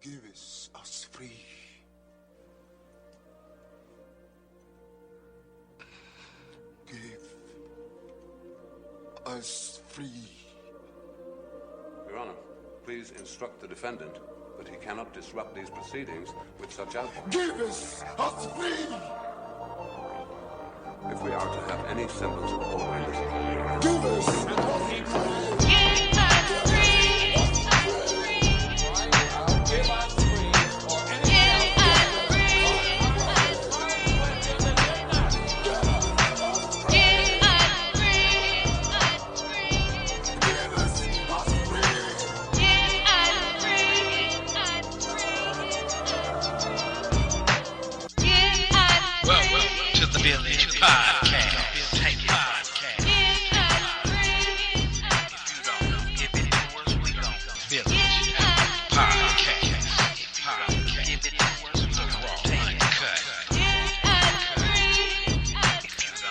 Give us free. Give us free. Your Honor, please instruct the defendant that he cannot disrupt these proceedings with such outbursts. Give us free. If we are to have any semblance of order in this country. Give us free.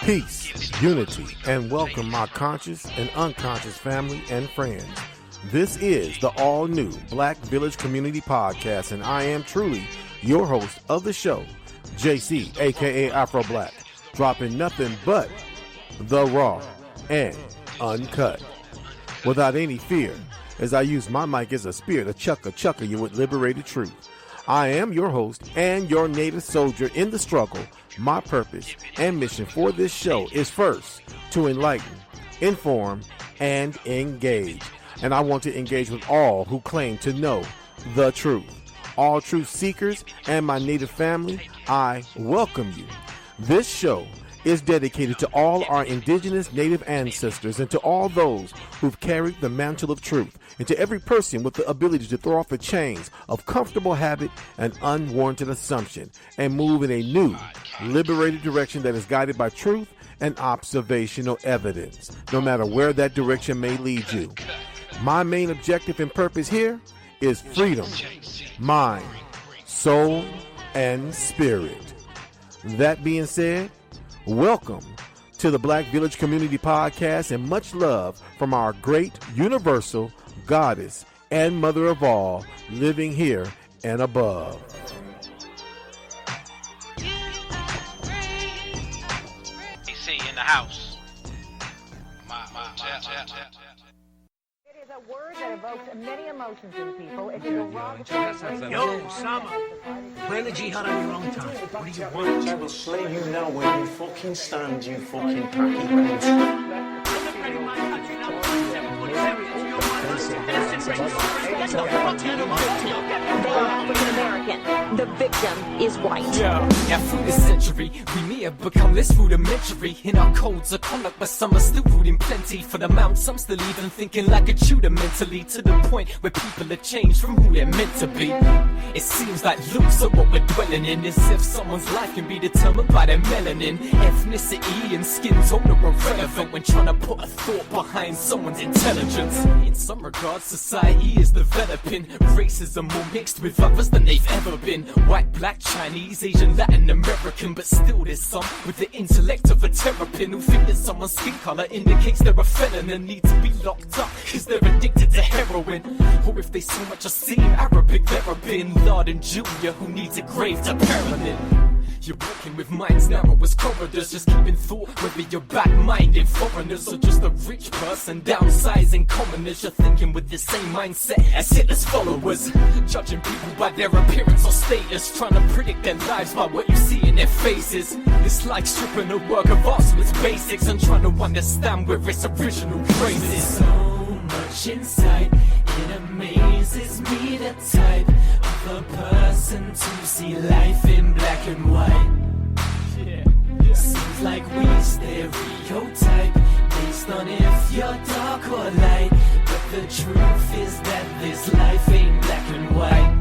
Peace, unity, and welcome my conscious and unconscious family and friends. This is the all-new Black Village Community Podcast, and I am truly your host of the show, Jaycee, a.k.a. AfroBlack, dropping nothing but the raw and uncut. Without any fear, as I use my mic as a spear to chucka you with liberated truth. I am your host and your native soldier in the struggle. My purpose and mission for this show is first to enlighten, inform, and engage. And I want to engage with all who claim to know the truth. All truth seekers and my native family, I welcome you. This show is dedicated to all our indigenous native ancestors and to all those who've carried the mantle of truth, and to every person with the ability to throw off the chains of comfortable habit and unwarranted assumption and move in a new, liberated direction that is guided by truth and observational evidence, no matter where that direction may lead you. My main objective and purpose here is freedom, mind, soul, and spirit. That being said, welcome to the Black Village Community Podcast, and much love from our great universal goddess and mother of all, living here and above. AC in the house. It is a word that evokes many emotions in people. It is a Yo, Sama, plan the jihad on your own time. What do you want? I will slay you now where you fucking stand, you fucking packy pants. They are African American. The victim is white. Yeah, through the century, we may have become less rudimentary in our codes of conduct, but some are still rooting plenty for the mount. Some still even thinking like a tutor mentally, to the point where people have changed from who they're meant to be. It seems like loops are what we're dwelling in, as if someone's life can be determined by their melanin. Ethnicity and skin tone are irrelevant when trying to put a thought behind someone's intelligence. In some regards, society is developing. Racism more mixed with others than they've ever been. White, black, Chinese, Asian, Latin American, but still there's some with the intellect of a terrapin who think that someone's skin color indicates they're a felon and need to be locked up cause they're addicted to heroin. Or if they so much as seem Arabic, they're a Bin Laden Jr. who needs a grave to permanent. You're working with minds narrow as corridors, just keeping thought whether you're bad-minded foreigners or just a rich person downsizing commoners. You're thinking with the same mindset as Hitler's followers, judging people by their appearance or status, trying to predict their lives by what you see in their faces. It's like stripping a work of art to its basics and trying to understand where its original trace is. So much inside, it amazes me, the type of a person to see life in black and white. Seems like we stereotype based on if you're dark or light, but the truth is that this life ain't black and white.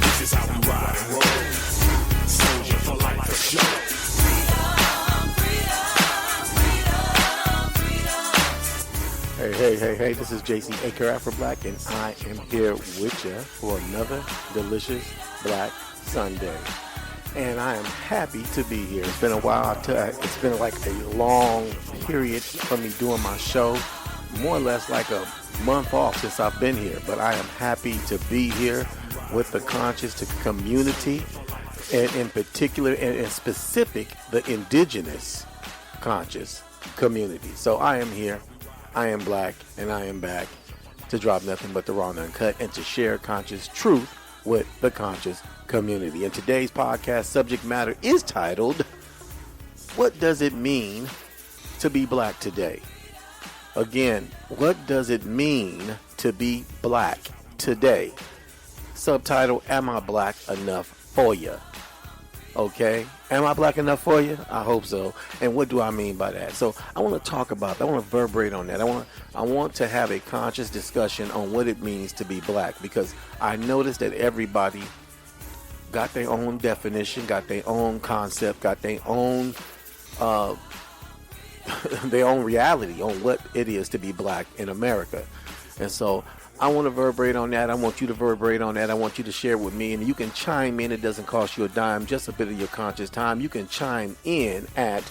This is how we ride and roll. Soldier for life for sure. Hey, this is Jaycee, a.k.a. AfroBlack, and I am here with you for another delicious Black Sunday. and I am happy to be here. It's been a while. It's been like a long period for me doing my show, more or less like a month off since I've been here, but I am happy to be here with the conscious community, and in particular and in specific the indigenous conscious community. So I am here, I am black, and I am back to drop nothing but the raw and uncut and to share conscious truth with the conscious community. And today's podcast subject matter is titled, What Does It Mean to Be Black Today? Again, what does it mean to be black today? Subtitle, Am I Black Enough for You? Okay, am I black enough for you? I hope so. And what do I mean by that? So I want to talk about that. I want to verberate on that. I want to have a conscious discussion on what it means to be black, because I noticed that everybody got their own definition, got their own concept, got their own reality on what it is to be black in America. And so I want to verberate on that. I want you to verberate on that. I want you to share with me, and you can chime in. It doesn't cost you a dime, just a bit of your conscious time. You can chime in at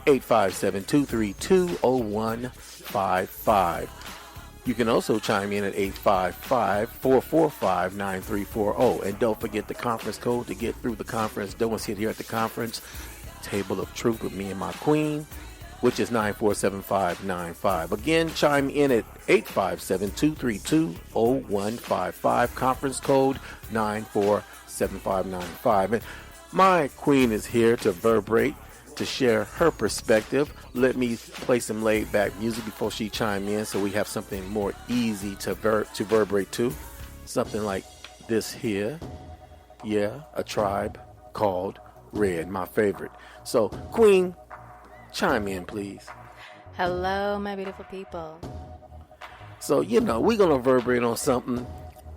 857-232-0155. You can also chime in at 855-445-9340. And don't forget the conference code to get through the conference. Don't sit here at the conference table of truth with me and my queen, which is 947595. Again, chime in at 857-232-0155. Conference code 947595. And my queen is here to verberate, to share her perspective. Let me play some laid-back music before she chime in, so we have something more easy to verberate to. Something like this here. Yeah, A Tribe Called Red, my favorite. So, queen, chime in, please. Hello, my beautiful people. So, we're going to verberate on something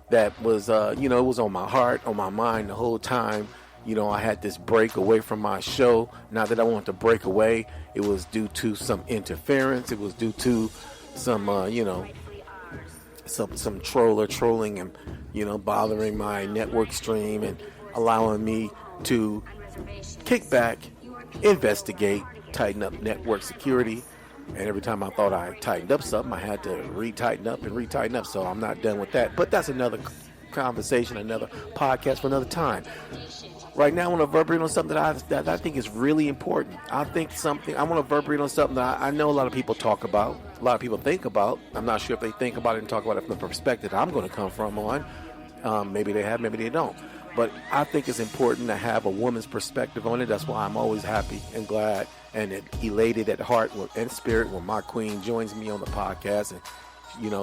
that was, it was on my heart, on my mind the whole time. I had this break away from my show. Not that I wanted to break away. It was due to some interference. It was due to some, some trolling and, bothering my network stream and allowing me to kick back, investigate, tighten up network security. And every time I thought I tightened up something, I had to retighten up. So I'm not done with that. But that's another conversation, another podcast for another time. Right now, I want to verberate on something that I think is really important. I want to verberate on something that I know a lot of people talk about, a lot of people think about. I'm not sure if they think about it and talk about it from the perspective I'm going to come from on. Maybe they have, maybe they don't. But I think it's important to have a woman's perspective on it. That's why I'm always happy and glad and elated at heart and spirit when my queen joins me on the podcast. And,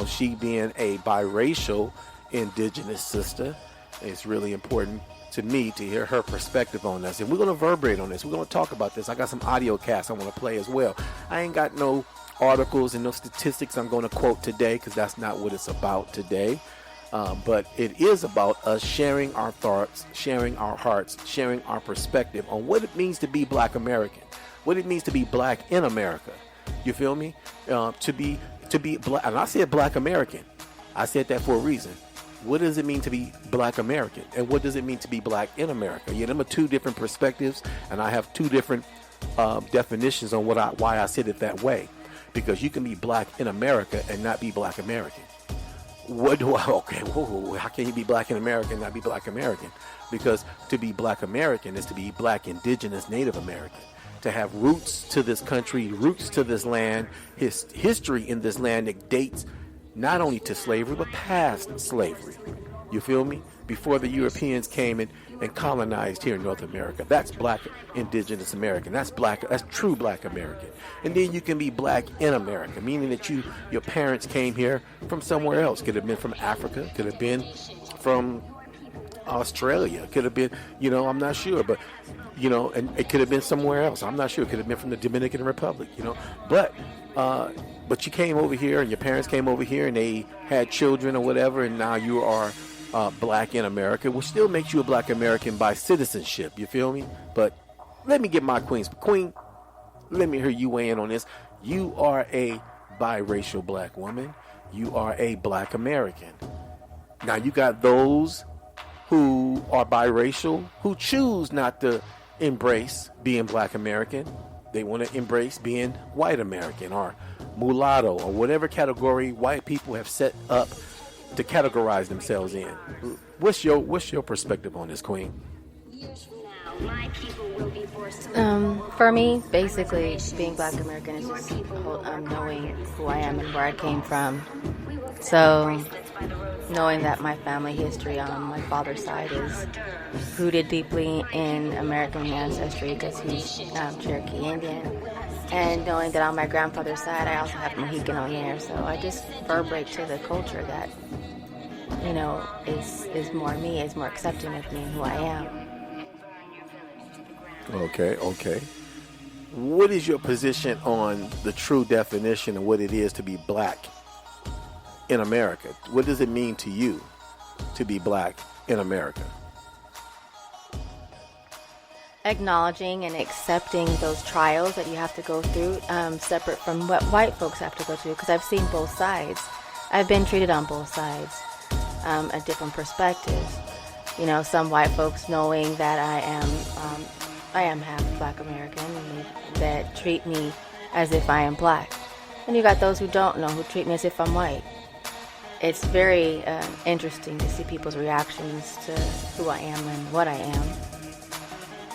she being a biracial indigenous sister, it's really important to me to hear her perspective on this. And we're going to verberate on this. We're going to talk about this. I got some audio casts I want to play as well. I ain't got no articles and no statistics I'm going to quote today, because that's not what it's about today. But it is about us sharing our thoughts, sharing our hearts, sharing our perspective on what it means to be black American, what it means to be black in America. You feel me? To be black, and I said black American. I said that for a reason. What does it mean to be black American? And what does it mean to be black in America? Them are two different perspectives, and I have two different definitions on why I said it that way. Because you can be black in America and not be black American. How can you be black in America and not be black American? Because to be black American is to be black indigenous Native American. To have roots to this country, roots to this land, history in this land that dates not only to slavery, but past slavery. You feel me? Before the Europeans came and colonized here in North America. That's black indigenous American. That's true black American. And then you can be black in America, meaning that your parents came here from somewhere else. Could have been from Africa, could have been from Australia, could have been, I'm not sure, but, and it could have been somewhere else. I'm not sure. It could have been from the Dominican Republic, but you came over here and your parents came over here and they had children or whatever, and now you are black in America, which still makes you a black American by citizenship. You feel me? But let me get my queen. Let me hear you weigh in on this. You are a biracial black woman. You are a black American. Now you got those who are biracial, who choose not to embrace being Black American. They want to embrace being white American or mulatto or whatever category white people have set up to categorize themselves in. What's your perspective on this, Queen? For me, basically, being Black American is just knowing who I am and where I came from. So, knowing that my family history on my father's side is rooted deeply in American ancestry because he's Cherokee Indian. And knowing that on my grandfather's side, I also have Mohican on there. So I just vertebrate to the culture that, you know, is more me, is more accepting of me and who I am. Okay. What is your position on the true definition of what it is to be Black in America? What does it mean to you to be Black in America? Acknowledging and accepting those trials that you have to go through, separate from what white folks have to go through, because I've seen both sides. I've been treated on both sides, at different perspectives. You know, some white folks knowing that I am half Black American and that treat me as if I am Black. And you got those who don't know, who treat me as if I'm white. It's very interesting to see people's reactions to who I am and what I am.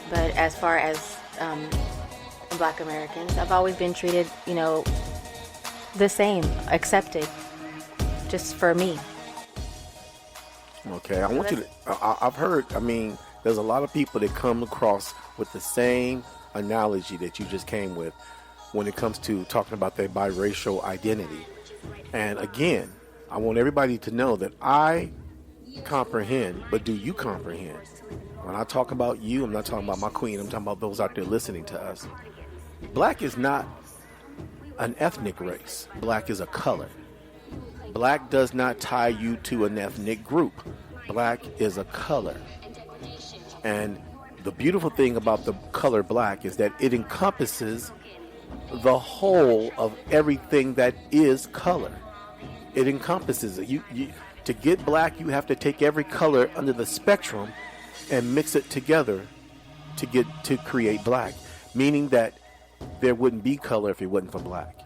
But as far as Black Americans, I've always been treated, you know, the same, accepted, just for me. Okay, I want you to, I've heard, I mean, there's a lot of people that come across with the same analogy that you just came with when it comes to talking about their biracial identity. And again, I want everybody to know that I comprehend, but do you comprehend? When I talk about you, I'm not talking about my queen, I'm talking about those out there listening to us. Black is not an ethnic race. Black is a color. Black does not tie you to an ethnic group. Black is a color. And the beautiful thing about the color black is that it encompasses the whole of everything that is color. It encompasses it. You to get black, you have to take every color under the spectrum and mix it together to create black, meaning that there wouldn't be color if it wasn't for black.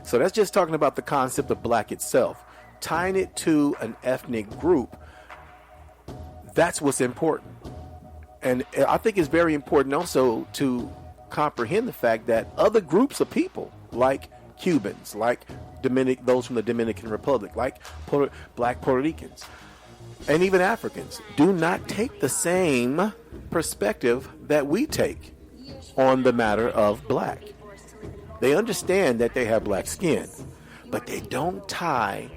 So that's just talking about the concept of black itself. Tying it to an ethnic group, that's what's important. And I think it's very important also to comprehend the fact that other groups of people, like Cubans, like those from the Dominican Republic, like Black Puerto Ricans, and even Africans, do not take the same perspective that we take on the matter of black. They understand that they have black skin, but they don't tie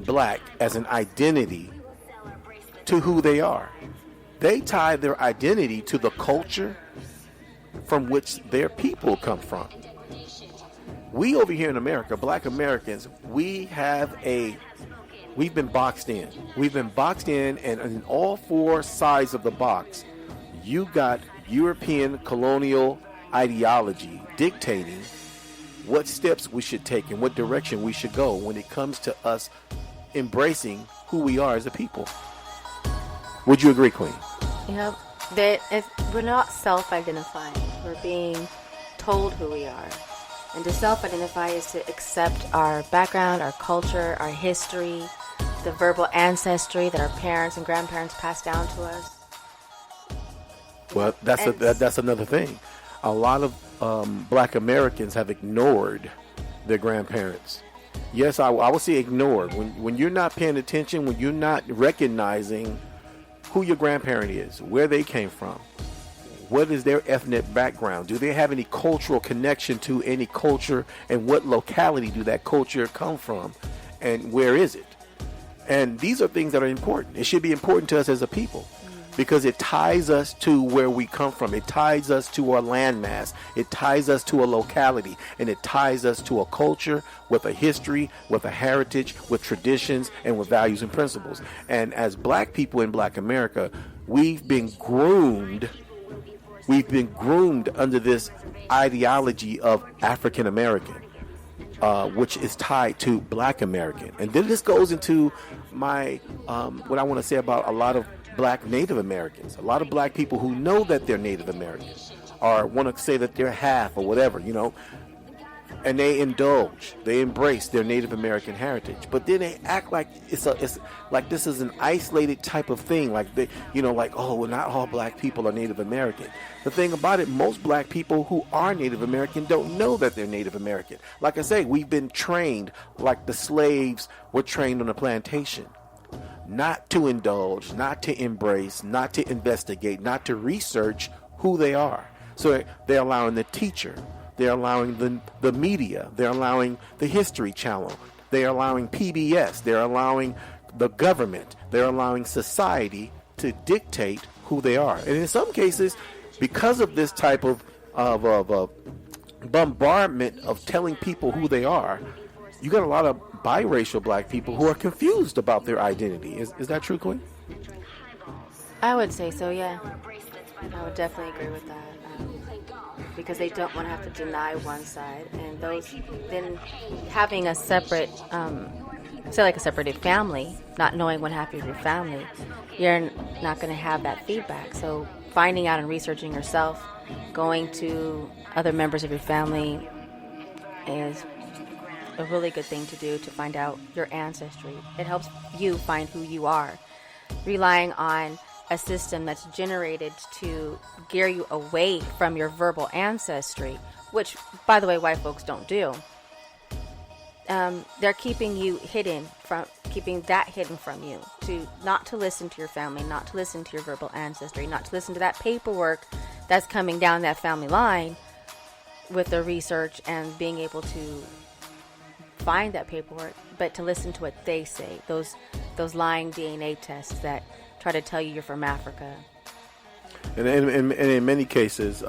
black as an identity to who they are. They tie their identity to the culture from which their people come from. We over here in America, Black Americans, we've been boxed in. We've been boxed in, and in all four sides of the box, you got European colonial ideology dictating what steps we should take and what direction we should go when it comes to us embracing who we are as a people. Would you agree, Queen? Yep. That if we're not self-identifying, we're being told who we are. And to self-identify is to accept our background, our culture, our history, the verbal ancestry that our parents and grandparents passed down to us. Well, that's another thing. A lot of Black Americans have ignored their grandparents. Yes, I will say ignored. When you're not paying attention, when you're not recognizing who your grandparent is, where they came from, what is their ethnic background, do they have any cultural connection to any culture, and what locality do that culture come from, and where is it? And these are things that are important. It should be important to us as a people, because it ties us to where we come from. It ties us to our landmass. It ties us to a locality, and it ties us to a culture with a history, with a heritage, with traditions, and with values and principles. And as black people in Black America, we've been groomed under this ideology of African American, which is tied to Black American. And then this goes into what I want to say about a lot of black Native Americans, a lot of black people who know that they're Native Americans, or want to say that they're half or whatever, you know, and they indulge, they embrace their Native American heritage, but then they act like it's like this is an isolated type of thing, like they, you know, like, oh, well, not all black people are Native American. The thing about it, most black people who are Native American don't know that they're Native American. Like I say, we've been trained like the slaves were trained on a plantation, not to indulge, not to embrace, not to investigate, not to research who they are. So they're allowing the teacher, they're allowing the media, they're allowing the History Channel, they're allowing PBS, they're allowing the government, they're allowing society to dictate who they are. And in some cases, because of this type of bombardment of telling people who they are, you got a lot of biracial black people who are confused about their identity. Is that true, Queen? I would say so, yeah. I would definitely agree with that. Because they don't want to have to deny one side, and those then having a separate, say like a separated family, not knowing what happened to your family, you're not going to have that feedback. So finding out and researching yourself, going to other members of your family is a really good thing to do to find out your ancestry. It helps you find who you are. Relying on a system that's generated to gear you away from your verbal ancestry, which, by the way, white folks don't do. They're keeping that hidden from you, not to listen to your family, not to listen to your verbal ancestry, not to listen to that paperwork that's coming down that family line with the research and being able to find that paperwork, but to listen to what they say, those lying DNA tests that try to tell you you're from Africa. And in many cases,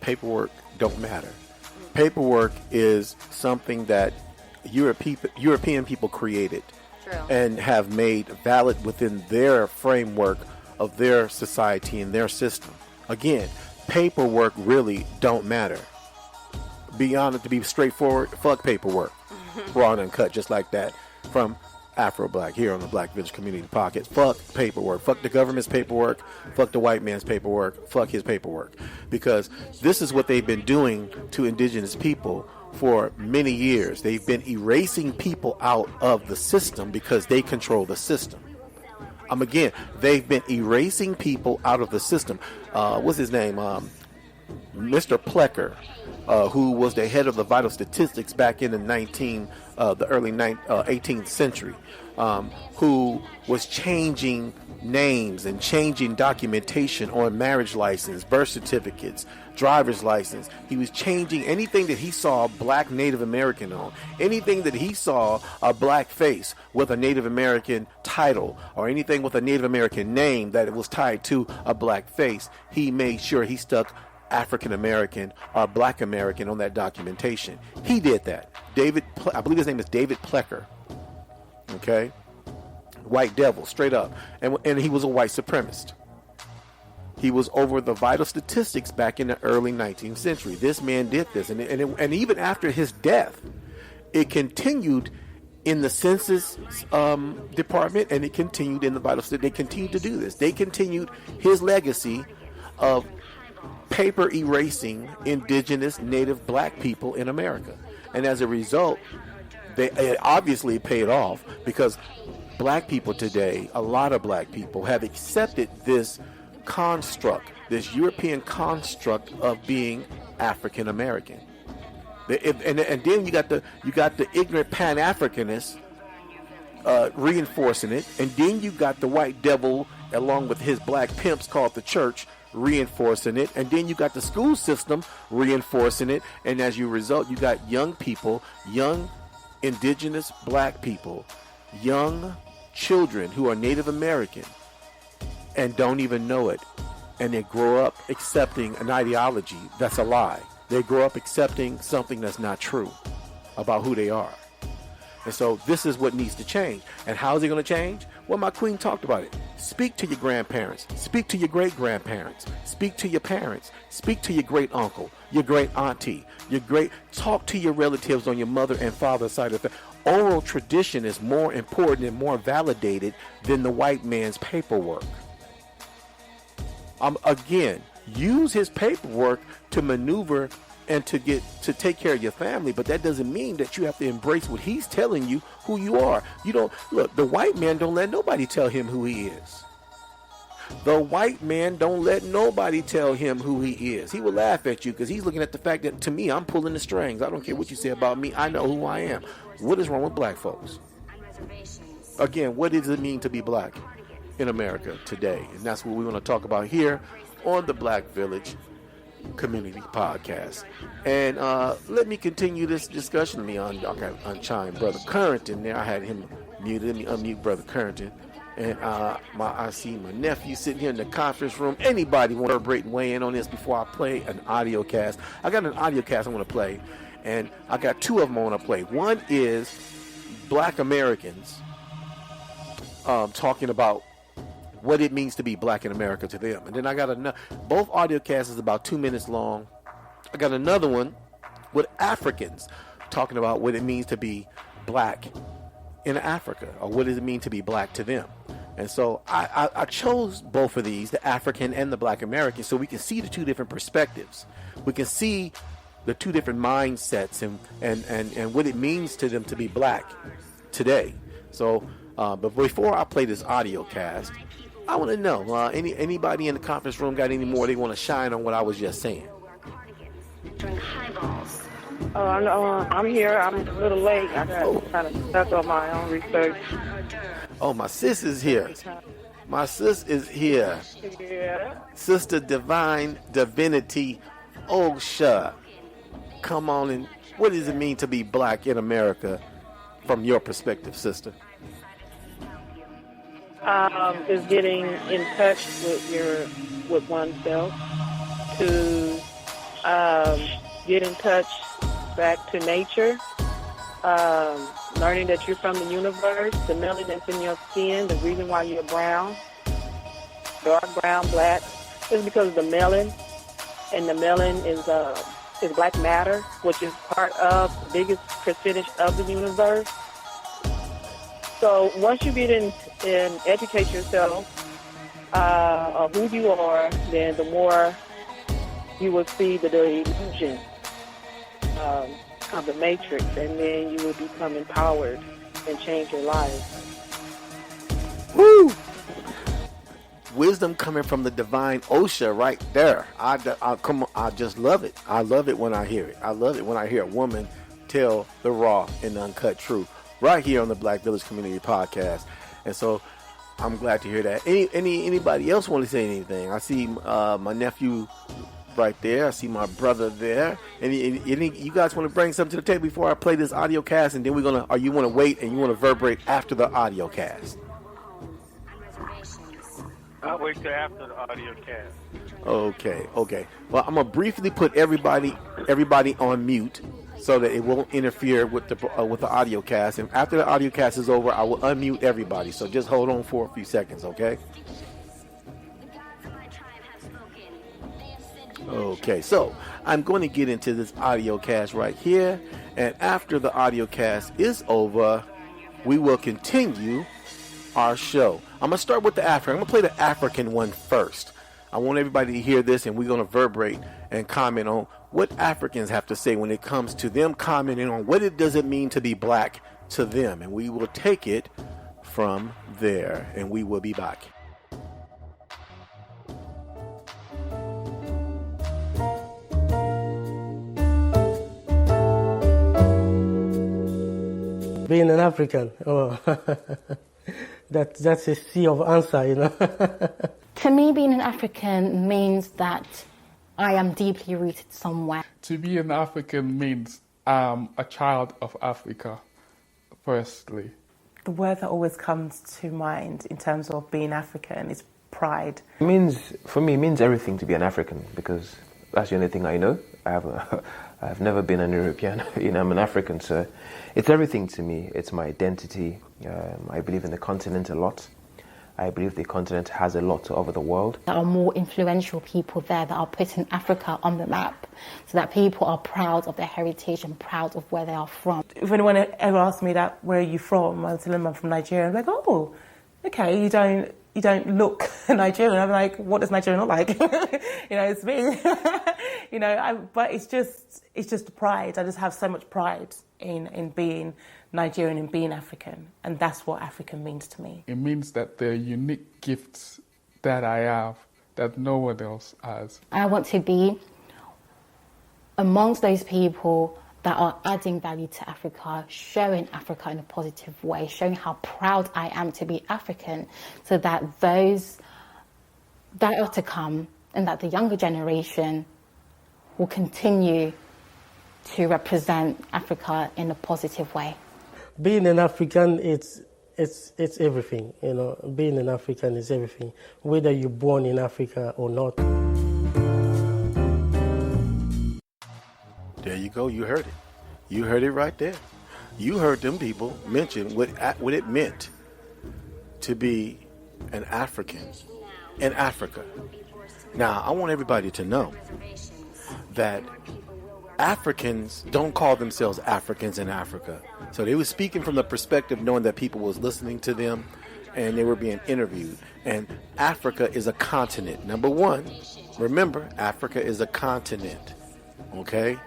paperwork don't matter. Paperwork is something that European people created. True. And have made valid within their framework of their society and their system. Again, paperwork really don't matter. Beyond it, to be straightforward, fuck paperwork. Raw and uncut, just like that, from AfroBlack here on the Black Village Community Pocket. Fuck paperwork. Fuck the government's paperwork. Fuck the white man's paperwork. Fuck his paperwork. Because this is what they've been doing to indigenous people for many years. They've been erasing people out of the system because they control the system. Again, they've been erasing people out of the system. What's his name? Mr. Plecker, who was the head of the vital statistics back in the early 18th century, who was changing names and changing documentation on marriage license, birth certificates, driver's license. He was changing anything that he saw a black Native American on, anything that he saw a black face with a Native American title, or anything with a Native American name that it was tied to a black face. He made sure he stuck African American or Black American on that documentation. He did that. I believe his name is David Plecker. Okay, white devil, straight up, and he was a white supremacist. He was over the vital statistics back in the early 19th century. This man did this, and even after his death, it continued in the census department, and it continued in the vital statistics. They continued to do this. They continued his legacy of paper erasing indigenous native black people in America. And as a result, it obviously paid off, because black people today, a lot of black people, have accepted this construct, this European construct of being African American. And then you got the ignorant Pan-Africanists reinforcing it, and then you got the white devil along with his black pimps called the church reinforcing it, and then you got the school system reinforcing it, and as a result, you got young people, young indigenous black people, young children who are Native American and don't even know it, and they grow up accepting an ideology that's a lie. They grow up accepting something that's not true about who they are. And so this is what needs to change. And how is it going to change? Well, my queen talked about it. Speak to your grandparents. Speak to your great-grandparents. Speak to your parents. Speak to your great-uncle, your great-auntie, talk to your relatives on your mother and father's side of the family. oral tradition is more important and more validated than the white man's paperwork. Again, use his paperwork to maneuver and to take care of your family, but that doesn't mean that you have to embrace what he's telling you who you are. You don't look, the white man don't let nobody tell him who he is. The white man don't let nobody tell him who he is. He will laugh at you because he's looking at the fact that, to me, I'm pulling the strings. I don't care what you say about me. I know who I am. What is wrong with black folks? Again, what does it mean to be black in America today? And that's what we want to talk about here on the Black Village Community Podcast. And let me continue this discussion. Let me unchime Brother Currington there. I had him muted. Let me unmute Brother Currington. And I see my nephew sitting here in the conference room. Anybody want to break and weigh in on this before I play an audio cast? I got an audio cast I want to play, and I got two of them I want to play. One is black Americans talking about what it means to be black in America to them. And then I got both audio casts is about 2 minutes long. I got another one with Africans talking about what it means to be black in Africa, or what does it mean to be black to them. And so I chose both of these, the African and the black American, so we can see the two different perspectives. We can see the two different mindsets and what it means to them to be black today. So, but before I play this audio cast, I want to know, anybody in the conference room got any more they want to shine on what I was just saying? I'm here. I'm a little late. I got kind of stuck on my own research. Oh, my sis is here. My sis is here. Yeah. Sister Divine Divinity Osha. Come on, and what does it mean to be black in America from your perspective, sister? Is getting in touch with oneself, to get in touch back to nature, learning that you're from the universe, the melanin that's in your skin, the reason why you're brown, dark brown, black, is because of the melanin, and the melanin is black matter, which is part of the biggest percentage of the universe. So once you get in and educate yourself of who you are, then the more you will see the illusion of the matrix, and then you will become empowered and change your life. Woo! Wisdom coming from the divine Osha right there. I just love it. I love it when I hear it. I love it when I hear a woman tell the raw and uncut truth right here on the Black Village Community Podcast. And so I'm glad to hear that. Anybody else want to say anything? I see my nephew right there. I see my brother there. Any you guys want to bring something to the table before I play this audio cast, and then or you want to wait and you want to verberate after the audio cast? I'll wait till after the audio cast. Okay. Well, I'm gonna briefly put everybody on mute so that it won't interfere with the audio cast. And after the audio cast is over, I will unmute everybody. So just hold on for a few seconds, okay? Okay, so I'm going to get into this audio cast right here, and after the audio cast is over, we will continue our show. I'm going to start with the African. I'm going to play the African one first. I want everybody to hear this, and we're going to verberate and comment on what Africans have to say when it comes to them commenting on what it does it mean to be black to them, and we will take it from there, and we will be back. Being an African, that's a sea of answer, you know. To me, being an African means that I am deeply rooted somewhere. To be an African means I'm a child of Africa, firstly. The word that always comes to mind in terms of being African is pride. For me, it means everything to be an African, because that's the only thing I know. I've never been an European. I'm an African, so it's everything to me. It's my identity. I believe in the continent a lot. I believe the continent has a lot to offer the world. There are more influential people there that are putting Africa on the map so that people are proud of their heritage and proud of where they are from. If anyone ever asks me that, where are you from? I'll tell them I'm from Nigeria. I'm like, oh, okay, you don't look Nigerian. I'm like, what does Nigeria look like? It's me. But it's just pride. I just have so much pride in being Nigerian and being African, and that's what African means to me. It means that there are unique gifts that I have that no one else has. I want to be amongst those people that are adding value to Africa, showing Africa in a positive way, showing how proud I am to be African, so that those that are to come and that the younger generation will continue to represent Africa in a positive way. Being an African, it's everything. Being an African is everything, whether you're born in Africa or not. There you go. You heard it. You heard it right there. You heard them people mention what it meant to be an African in Africa. Now, I want everybody to know that Africans don't call themselves Africans in Africa. So they were speaking from the perspective knowing that people was listening to them and they were being interviewed. And Africa is a continent. Number one, remember, Africa is a continent. Okay?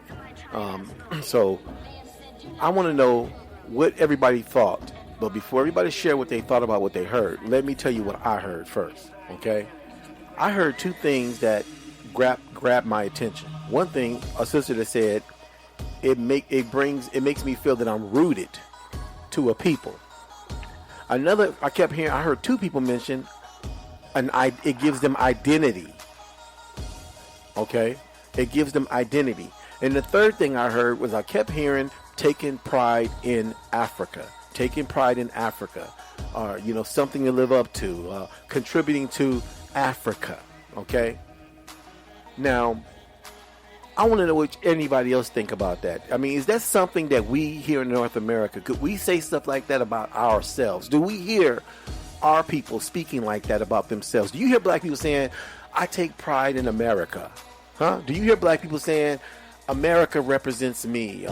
So I want to know what everybody thought. But before everybody share what they thought about what they heard, let me tell you what I heard first. Okay? I heard two things that grabbed my attention. One thing, a sister that said, it makes me feel that I'm rooted to a people. Another, I heard two people mention, it gives them identity. Okay? It gives them identity. And the third thing I heard was I kept hearing taking pride in Africa. Taking pride in Africa. Something to live up to. Contributing to Africa. Okay? Now, I want to know what anybody else think about that. I mean, is that something that we here in North America, could we say stuff like that about ourselves? Do we hear our people speaking like that about themselves? Do you hear black people saying, I take pride in America? Huh? Do you hear black people saying, America represents me?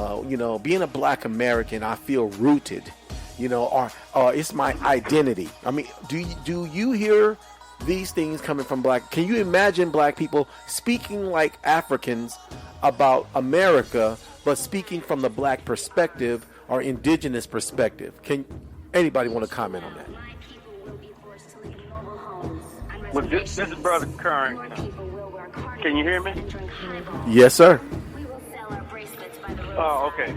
Being a black American, I feel rooted. Or it's my identity. I mean, do you hear these things coming from black? Can you imagine black people speaking like Africans about America, but speaking from the black perspective or indigenous perspective? Can anybody want to comment on that? Well, this is Brother Curran. Can you hear me? Yes, sir. Oh, okay.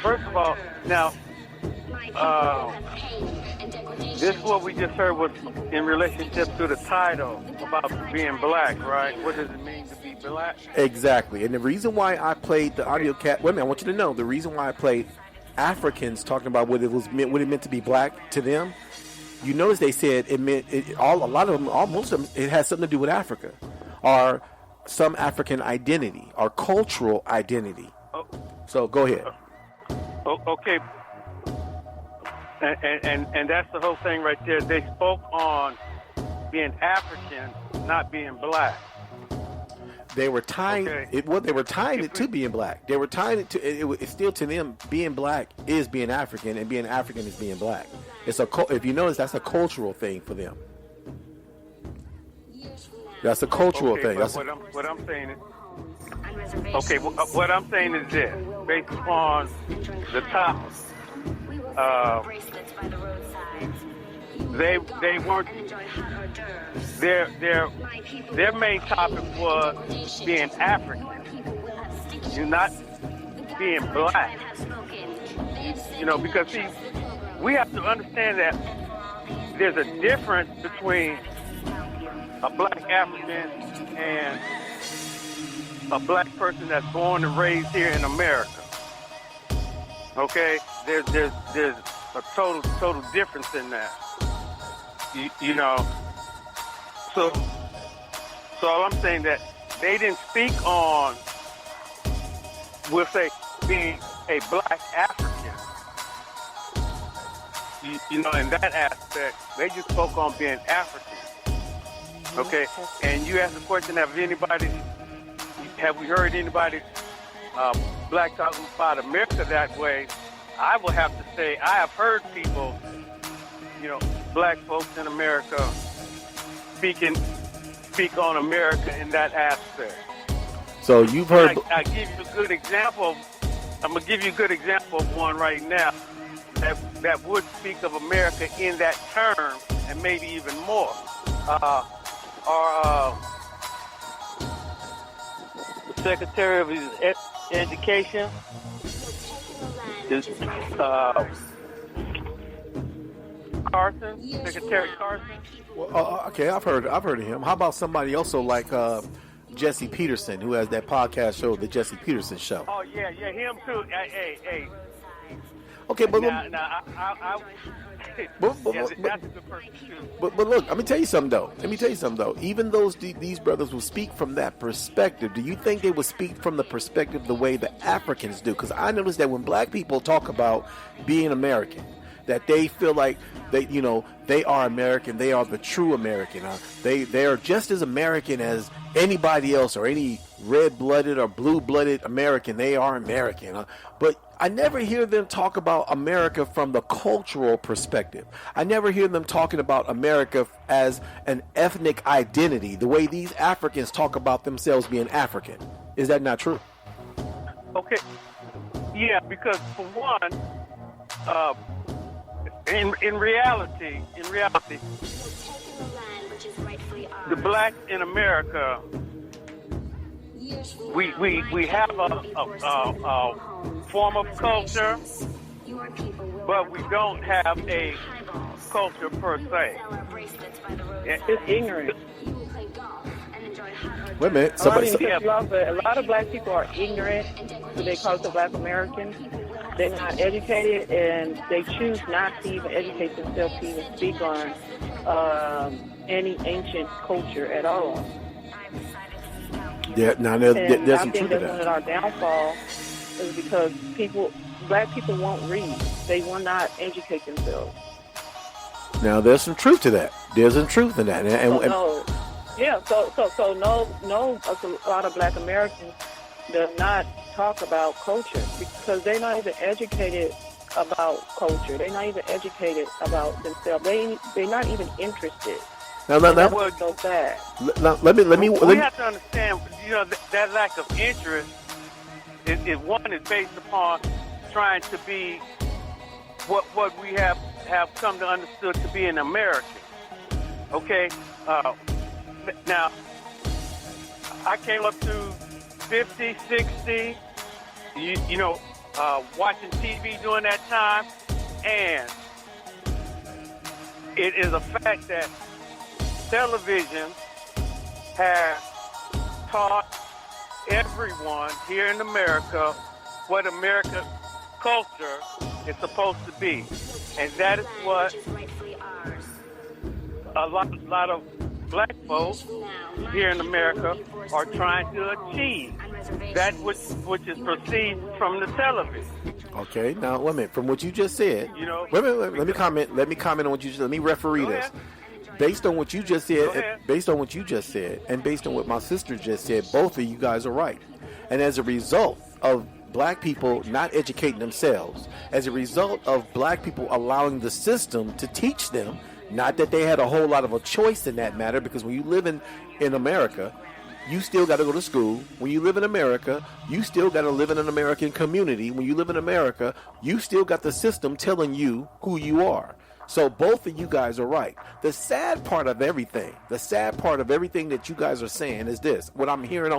First of all, now, this what we just heard was in relationship to the title about being black, right? What does it mean to be black? Exactly. And the reason why I played the audio wait a minute, I want you to know the reason why I played Africans talking about what it meant to be black to them. You notice they said it meant most of them, it has something to do with Africa, or some African identity, or cultural identity. Oh. So go ahead. Okay. And that's the whole thing right there. They spoke on being African, not being black. They were tying it to being black. They were tying it to it's still to them. Being black is being African, and being African is being black. If you notice, that's a cultural thing for them. That's a cultural thing. What I'm saying is, what I'm saying is this: based upon the topic, they weren't. Their main topic was being African. You're not being black. Because see, we have to understand that there's a difference between a black African and a black person that's born and raised here in America. Okay? There's a total difference in that. So all I'm saying that they didn't speak on, we'll say, being a black African. you know, in that aspect, they just spoke on being African. Okay, and you asked the question: have we heard anybody black talking about America that way? I will have to say I have heard people, you know, black folks in America speak on America in that aspect. So you've heard. I give you a good example. I'm gonna give you a good example of one right now that would speak of America in that term and maybe even more. Our Secretary of Education, Carson, Secretary Carson. Well, okay, I've heard of him. How about somebody also like Jesse Peterson, who has that podcast show, the Jesse Peterson Show? Oh yeah, him too. Hey. Okay, but that's a good person too. But look, let me tell you something though. Even these brothers will speak from that perspective. Do you think they would speak from the perspective the way the Africans do? Because I noticed that when black people talk about being American, that they feel like they are American. They are the true American. They are just as American as anybody else or any red-blooded or blue-blooded American. They are American. But I never hear them talk about America from the cultural perspective. I never hear them talking about America as an ethnic identity, the way these Africans talk about themselves being African. Is that not true? Okay. Yeah, because for one, in reality, the blacks in America, we have a form of culture, but we don't have a culture per se. It's ignorant. Wait a minute. A lot of black people are ignorant to their culture, black Americans. They're not educated, and they choose not to even educate themselves to even speak on any ancient culture at all. Yeah, now there's some I think truth to that's one of that. our downfall is because black people won't read. They will not educate themselves. Now there's some truth to that. There's some truth in that. So a lot of black Americans do not talk about culture because they're not even educated about culture. They're not even educated about themselves. They're not even interested. Let me We have to understand, that lack of interest is based upon trying to be what we have come to understand to be an American. Okay, now I came up to 50, 60, watching TV during that time, and it is a fact that television has taught everyone here in America what American culture is supposed to be. And that is what a lot of black folks here in America are trying to achieve. That which is perceived from the television. Okay, now wait a minute. From what you just said, wait a minute, let me comment. Let me comment on what you just. Let me referee this. Based on what you just said, and based on what my sister just said, both of you guys are right. And as a result of black people not educating themselves, as a result of black people allowing the system to teach them, not that they had a whole lot of a choice in that matter, because when you live in America, you still got to go to school. When you live in America, you still got to live in an American community. When you live in America, you still got the system telling you who you are. So both of you guys are right. The sad part of everything that you guys are saying is this. What I'm hearing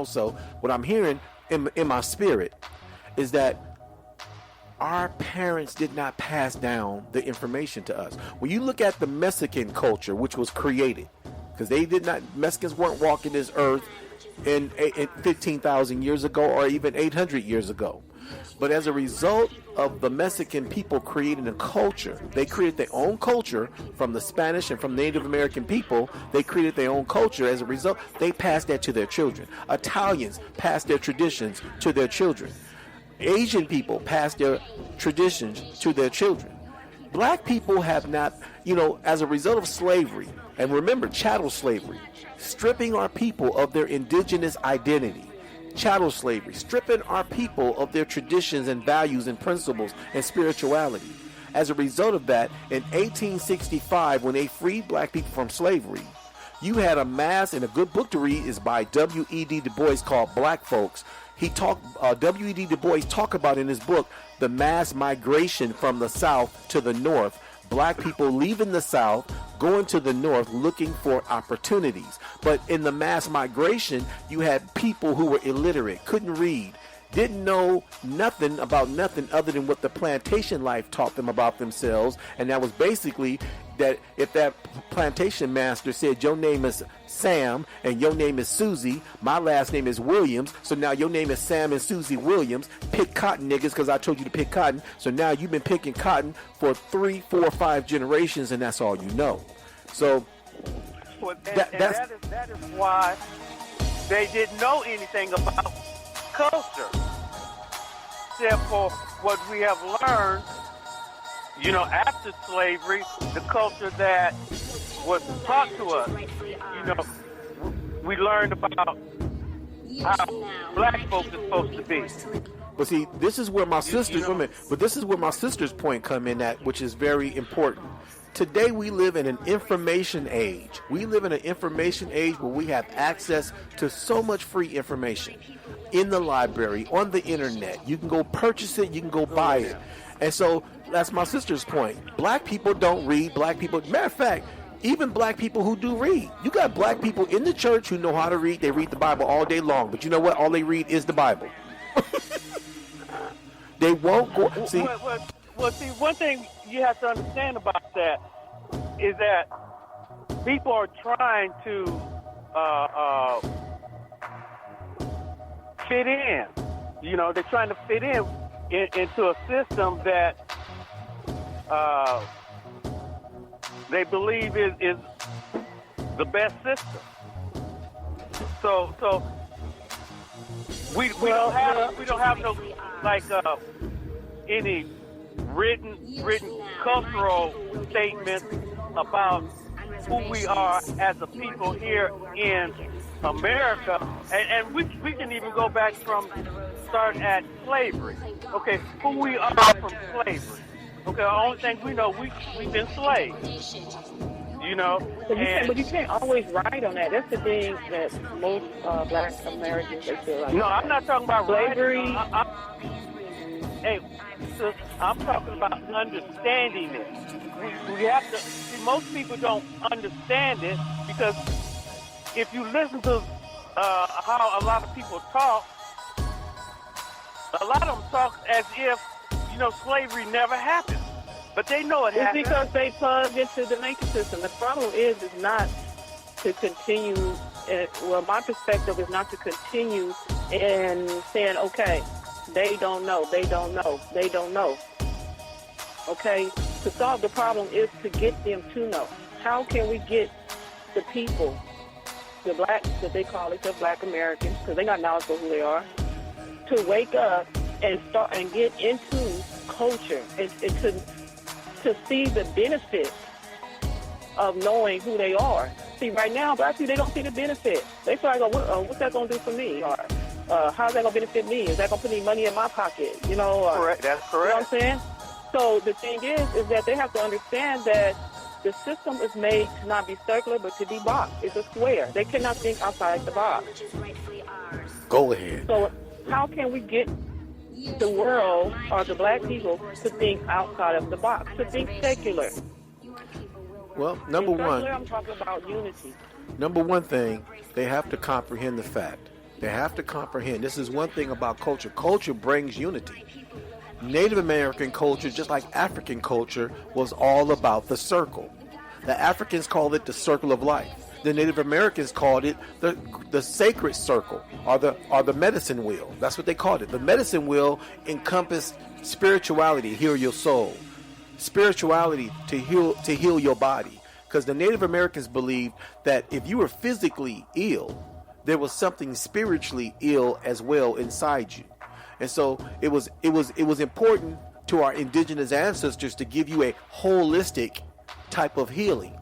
in my spirit is that our parents did not pass down the information to us. When you look at the Mexican culture, which was created, because Mexicans weren't walking this earth in 15,000 years ago or even 800 years ago. But as a result of the Mexican people creating a culture, they created their own culture from the Spanish and from Native American people. They created their own culture. As a result, they passed that to their children. Italians passed their traditions to their children. Asian people passed their traditions to their children. Black people have not, you know, as a result of slavery, and remember chattel slavery, stripping our people of their indigenous identity. Chattel slavery, stripping our people of their traditions and values and principles and spirituality. As a result of that, in 1865, when they freed black people from slavery, you had a mass, and a good book to read is by W.E.D. Du Bois called Black Folks. W.E.D. Du Bois talk about in his book the mass migration from the South to the North. Black people leaving the South, going to the North, looking for opportunities. But in the mass migration, you had people who were illiterate, couldn't read, didn't know nothing about nothing other than what the plantation life taught them about themselves. And that was basically that if that plantation master said your name is Sam and your name is Susie, my last name is Williams, so now your name is Sam and Susie Williams, pick cotton, niggas, because I told you to pick cotton. So now you've been picking cotton for 3, 4, 5 generations, and that's all you know. So that is why they didn't know anything about culture, except for what we have learned, you know, after slavery, the culture that was taught to us. You know, we learned about how black folks are supposed to be. But see, this is where my sisters, this is where my sister's point come in at, which is very important. Today we live in an information age. We live in an information age where we have access to so much free information in the library, on the internet. You can go purchase it, you can go buy it. And so that's my sister's point. Black people don't read. Black people, matter of fact, even black people who do read. You got black people in the church who know how to read. They read the Bible all day long. But you know what? All they read is the Bible. They won't go. See, see, one thing you have to understand about that is that people are trying to fit in. You know, they're trying to fit into a system that they believe is the best system. So we don't have no like any written cultural statements about who we are as a people here in America, and we can even go back start at slavery. Okay, who we are from slavery. Okay, the only thing we know, we've been slaves. You know, but you can't always write on that. That's the thing that most black Americans, they feel like. No, I'm not talking about slavery. I'm talking about understanding it. We have to. See, most people don't understand it because if you listen to how a lot of people talk, a lot of them talk as if, you know, slavery never happened. But they know it happened. It's because they plug into the matrix system. The problem is not to continue, my perspective is not to continue in saying, okay, they don't know. Okay? To solve the problem is to get them to know. How can we get the people, the blacks, that they call themselves black Americans, because they got knowledge of who they are, to wake up and start and get into culture and to see the benefits of knowing who they are. See, right now, black people, they don't see the benefit. They feel like, what's that going to do for me? Or how's that going to benefit me? Is that going to put any money in my pocket? You know? Correct. That's correct. You know what I'm saying? So the thing is that they have to understand that the system is made to not be circular, but to be boxed. It's a square. They cannot think outside the box. Go ahead. So how can we get the world or the black people to think outside of the box, to think secular? Well, number one, I'm talking about unity. Number one thing, they have to comprehend the fact. They have to comprehend. This is one thing about culture. Culture brings unity. Native American culture, just like African culture, was all about the circle. The Africans called it the circle of life. The Native Americans called it the sacred circle, or the medicine wheel. That's what they called it. The medicine wheel encompassed spirituality, heal your soul. Spirituality to heal your body. Because the Native Americans believed that if you were physically ill, there was something spiritually ill as well inside you. And so it was important to our indigenous ancestors to give you a holistic type of healing.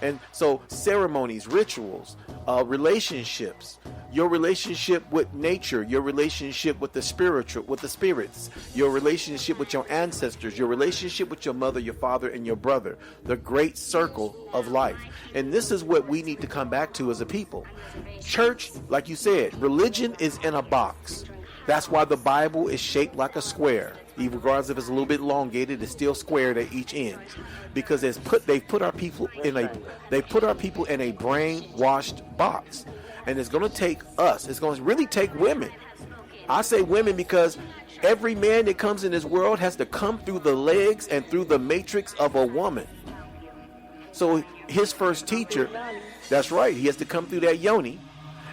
And so ceremonies, rituals, relationships, your relationship with nature, your relationship with the spiritual, with the spirits, your relationship with your ancestors, your relationship with your mother, your father, and your brother, the great circle of life. And this is what we need to come back to as a people. Church, like you said, religion is in a box. That's why the Bible is shaped like a square. Even regardless if it's a little bit elongated, it's still squared at each end, because they put our people in a brainwashed box, and it's going to take us. It's going to really take women. I say women because every man that comes in this world has to come through the legs and through the matrix of a woman. So his first teacher, that's right, he has to come through that yoni,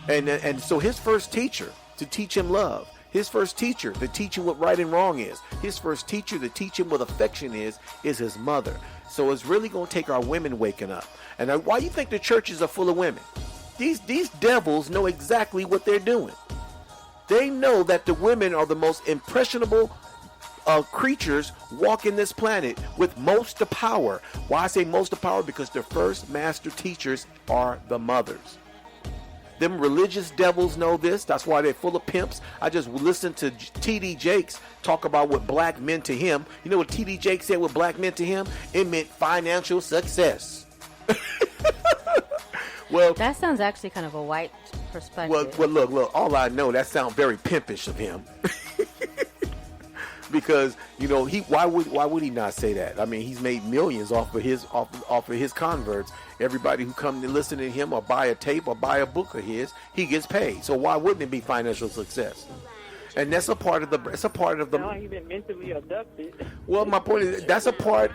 and so his first teacher to teach him love. His first teacher to teach him what right and wrong is. His first teacher to teach him what affection is his mother. So it's really going to take our women waking up. And why you think the churches are full of women? These devils know exactly what they're doing. They know that the women are the most impressionable creatures walking this planet with most of power. Why I say most of power? Because the first master teachers are the mothers. Them religious devils know this. That's why they're full of pimps. I just listened to T.D. Jakes talk about what black meant to him. You know what T.D. Jakes said what black meant to him? It meant financial success. Well, that sounds actually kind of a white perspective. Well, look. All I know, that sounds very pimpish of him. Because why would he not say that? I mean, he's made millions off of his converts. Everybody who come to listen to him or buy a tape or buy a book of his, he gets paid. So why wouldn't it be financial success? And that's a part of the. No, he's been mentally abducted. Well, my point is that's a part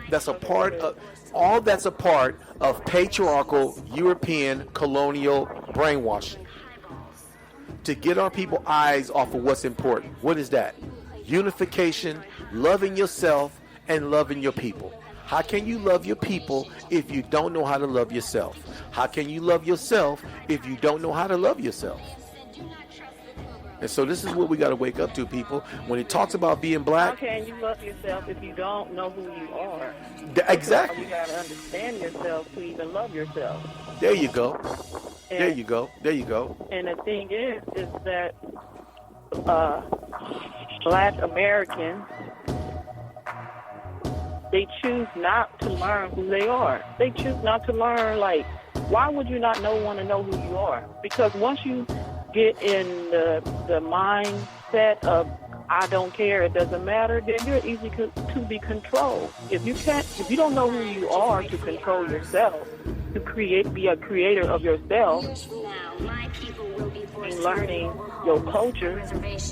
of patriarchal European colonial brainwashing to get our people's eyes off of what's important. What is that? Unification, loving yourself, and loving your people. How can you love your people if you don't know how to love yourself? How can you love yourself if you don't know how to love yourself? And so this is what we got to wake up to, people. When it talks about being black, how can you love yourself if you don't know who you are? Exactly. You got to understand yourself to even love yourself. There you go. There you go. And the thing is that Black Americans, they choose not to learn who they are. They choose not to learn, why would you not want to know who you are? Because once you get in the mindset of I don't care, it doesn't matter, then you're easy to be controlled. If you don't know who you are to control yourself, to be a creator of yourself, and learning your culture,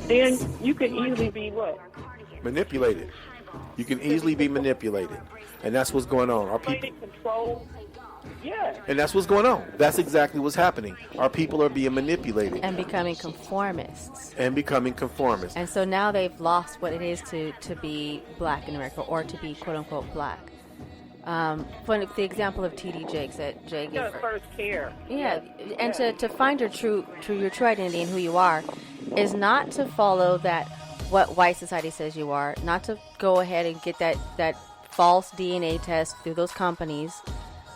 then you can easily be what? Manipulated. You can easily be manipulated. And that's what's going on. Our people control. Yeah. And that's what's going on. That's exactly what's happening. Our people are being manipulated. And becoming conformists. And so now they've lost what it is to be black in America, or to be quote-unquote black. For the example of T.D. Jakes that Jay gave. First care. Yeah, and to find your true identity and who you are is not to follow what white society says you are, not to go ahead and get that false DNA test through those companies,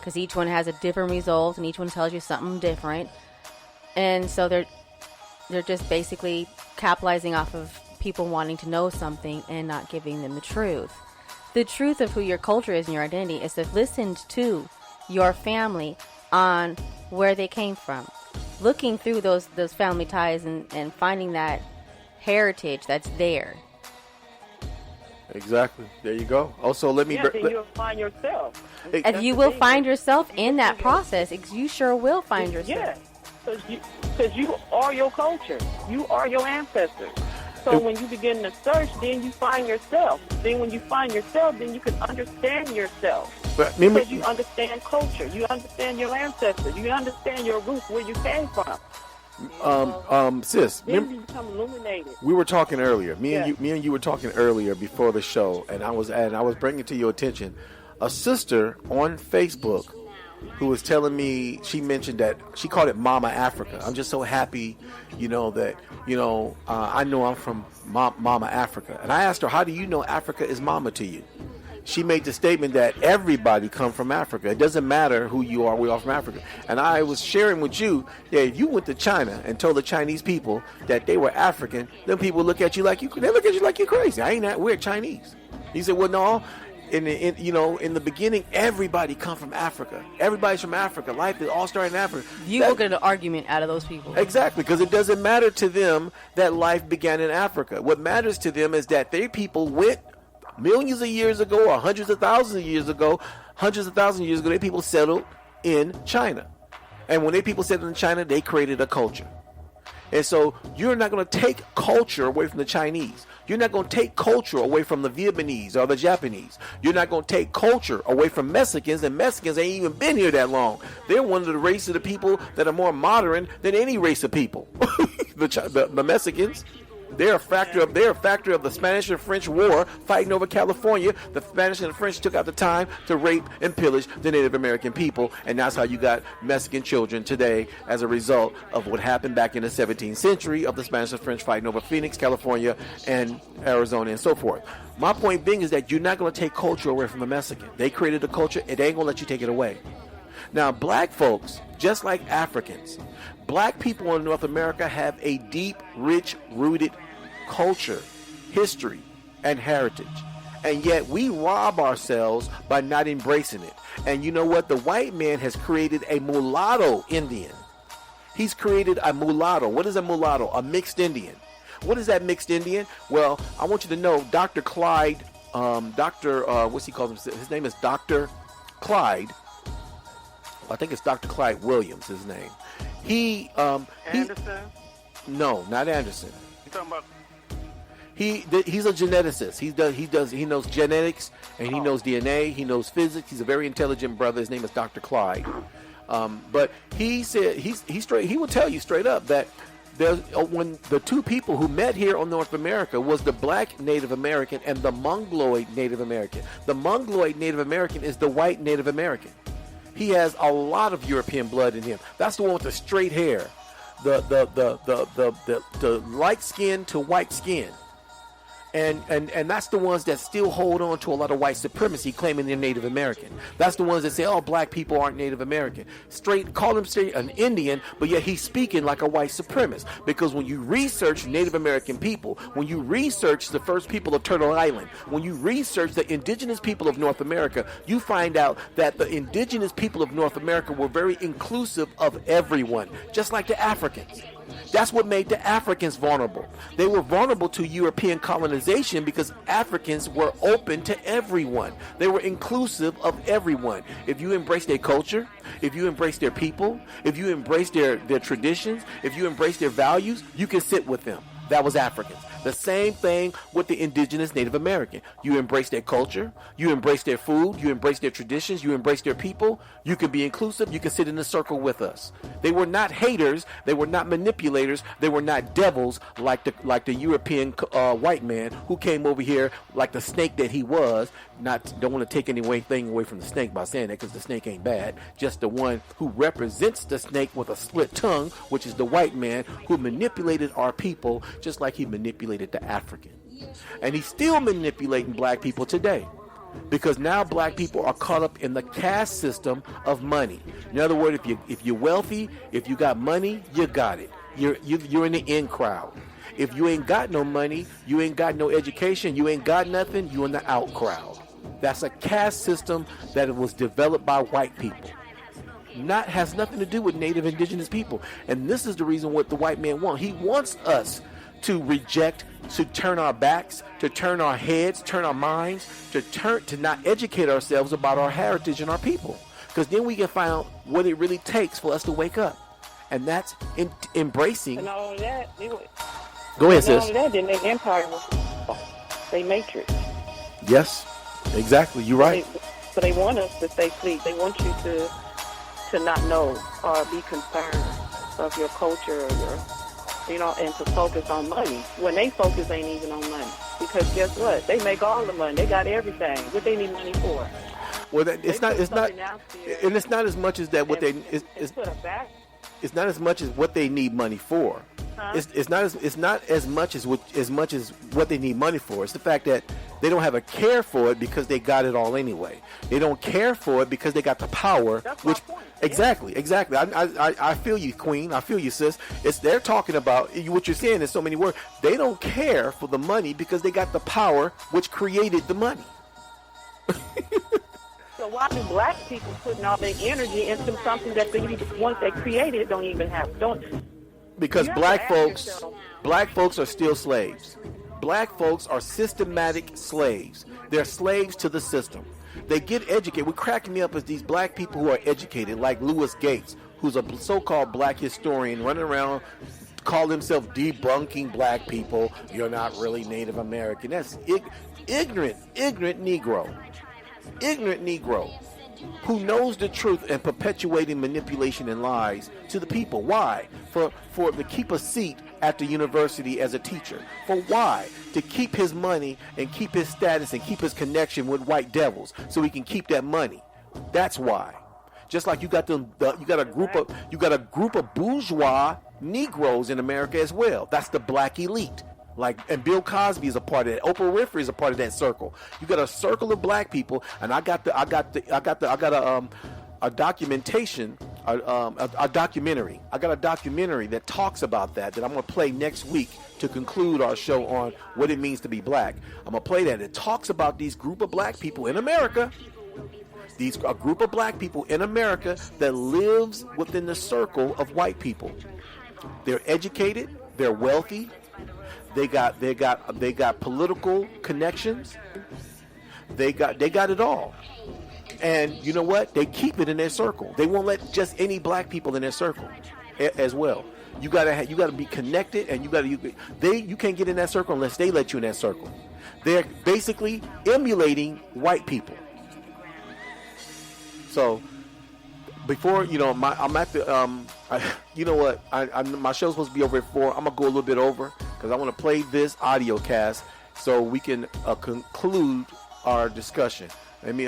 because each one has a different result and each one tells you something different. And so they're just basically capitalizing off of people wanting to know something and not giving them the truth. The truth of who your culture is and your identity is to listen to your family on where they came from. Looking through those family ties and finding that heritage that's there. Exactly. There you go. Also, let me... then you'll find yourself. And you will find yourself in that process. You sure will find yourself. Yeah, because you are your culture. You are your ancestors. So when you begin to search, then you find yourself. Then when you find yourself, then you can understand yourself. Because you understand culture. You understand your ancestors. You understand your roots, where you came from. Sis, then you become illuminated. We were talking earlier. Me and you were talking earlier before the show, and I was bringing to your attention a sister on Facebook who was telling me, she mentioned that she called it Mama Africa. I'm just so happy, that, I know I'm from Mama Africa. And I asked her, how do you know Africa is Mama to you? She made the statement that everybody come from Africa. It doesn't matter who you are, we are from Africa. And I was sharing with you that if you went to China and told the Chinese people that they were African, then people look at you like they look at you like you're crazy. We're Chinese. He said, well, no. In the beginning, everybody come from Africa. Everybody's from Africa. Life is all started in Africa. You will get an argument out of those people. Exactly, because it doesn't matter to them that life began in Africa. What matters to them is that their people went millions of years ago, or hundreds of thousands of years ago, their people settled in China. And when their people settled in China, they created a culture. And so you're not going to take culture away from the Chinese. You're not going to take culture away from the Vietnamese or the Japanese. You're not going to take culture away from Mexicans, and Mexicans ain't even been here that long. They're one of the races of people that are more modern than any race of people. The Mexicans. They're a factor of the Spanish and French war fighting over California. The Spanish and the French took out the time to rape and pillage the Native American people, and that's how you got Mexican children today as a result of what happened back in the 17th century of the Spanish and French fighting over Phoenix, California, and Arizona, and so forth. My point being is that you're not going to take culture away from the Mexican. They created a culture, and they ain't going to let you take it away. Now, black folks, just like Africans, black people in North America have a deep, rich, rooted culture, history, and heritage. And yet we rob ourselves by not embracing it. And you know what? The white man has created a mulatto Indian. He's created a mulatto. What is a mulatto? A mixed Indian. What is that mixed Indian? Well, I want you to know Dr. Clyde, what's he called? His name is Dr. Clyde. I think it's Dr. Clyde Williams, his name. Anderson? No, not Anderson. You talking about? He's a geneticist. He knows genetics, and he knows DNA. He knows physics. He's a very intelligent brother. His name is Dr. Clyde. But he said he will tell you straight up that when the two people who met here on North America was the black Native American and the Mongoloid Native American. The Mongoloid Native American is the white Native American. He has a lot of European blood in him. That's the one with the straight hair, the light skin to white skin. And that's the ones that still hold on to a lot of white supremacy, claiming they're Native American. That's the ones that say, oh, black people aren't Native American. Call him straight an Indian, but yet he's speaking like a white supremacist. Because when you research Native American people, when you research the first people of Turtle Island, when you research the indigenous people of North America, you find out that the indigenous people of North America were very inclusive of everyone, just like the Africans. That's what made the Africans vulnerable. They were vulnerable to European colonization because Africans were open to everyone. They were inclusive of everyone. If you embrace their culture, if you embrace their people, if you embrace their traditions, if you embrace their values, you can sit with them. That was Africans. The same thing with the indigenous Native American. You embrace their culture, you embrace their food, you embrace their traditions, you embrace their people. You can be inclusive, you can sit in a circle with us. They were not haters, they were not manipulators, they were not devils like the European white man who came over here like the snake that he was. Don't want to take anything away from the snake by saying that, because the snake ain't bad. Just the one who represents the snake with a split tongue, which is the white man who manipulated our people just like he manipulated the African. And he's still manipulating black people today, because now black people are caught up in the caste system of money. In other words, if you're wealthy, if you got money, you got it. You're in the in crowd. If you ain't got no money, you ain't got no education, you ain't got nothing, you in the out crowd. That's a caste system that was developed by white people. Has nothing to do with native indigenous people. And this is the reason what the white man wants. He wants us to reject, to turn our backs, to turn our heads, turn our minds, to not educate ourselves about our heritage and our people. Because then we can find out what it really takes for us to wake up. And that's embracing. And all of that, Go ahead, sis. All of that, then their empire was they matrix. Yes, exactly. You're right. So they want us to stay asleep. They want you to not know or be concerned of your culture or your, and to focus on money. When they focus ain't even on money. Because guess what? They make all the money. They got everything. What they need money for? Well, it's not, and it's not as much as that. What it's not as much as what they need money for. Huh? It's not as much as what they need money for. It's the fact that they don't have a care for it because they got it all anyway. They don't care for it because they got the power. That's which my point. exactly. I feel you, Queen. I feel you, sis. They're talking about what you're saying in so many words. They don't care for the money because they got the power, which created the money. So why do black people putting all their energy into something that they once they created it don't even have? Because black folks are still slaves. Black folks are systematic slaves. They're slaves to the system. They get educated. What cracking me up is these black people who are educated, like Louis Gates, who's a so-called black historian running around, call himself debunking black people. You're not really Native American. That's ignorant Negro. Ignorant Negro who knows the truth and perpetuating manipulation and lies to the people. Why? For to keep a seat at the university as a teacher. For why? To keep his money and keep his status and keep his connection with white devils so he can keep that money. That's why. Just like you got a group of bourgeois Negroes in America as well. That's the black elite. And Bill Cosby is a part of that. Oprah Winfrey is a part of that circle. You got a circle of black people, and I got a documentation, a documentary. I got a documentary that talks about that I'm going to play next week to conclude our show on what it means to be black. I'm going to play that. It talks about these group of black people in America. A group of black people in America that lives within the circle of white people. They're educated. They're wealthy. They got political connections. They got it all. And you know what? They keep it in their circle. They won't let just any black people in their circle as well. You gotta be connected, and you can't get in that circle unless they let you in that circle. They're basically emulating white people. So before I'm at the you know what? My show's supposed to be over at 4. I'm gonna go a little bit over because I want to play this audio cast so we can conclude our discussion. So I'm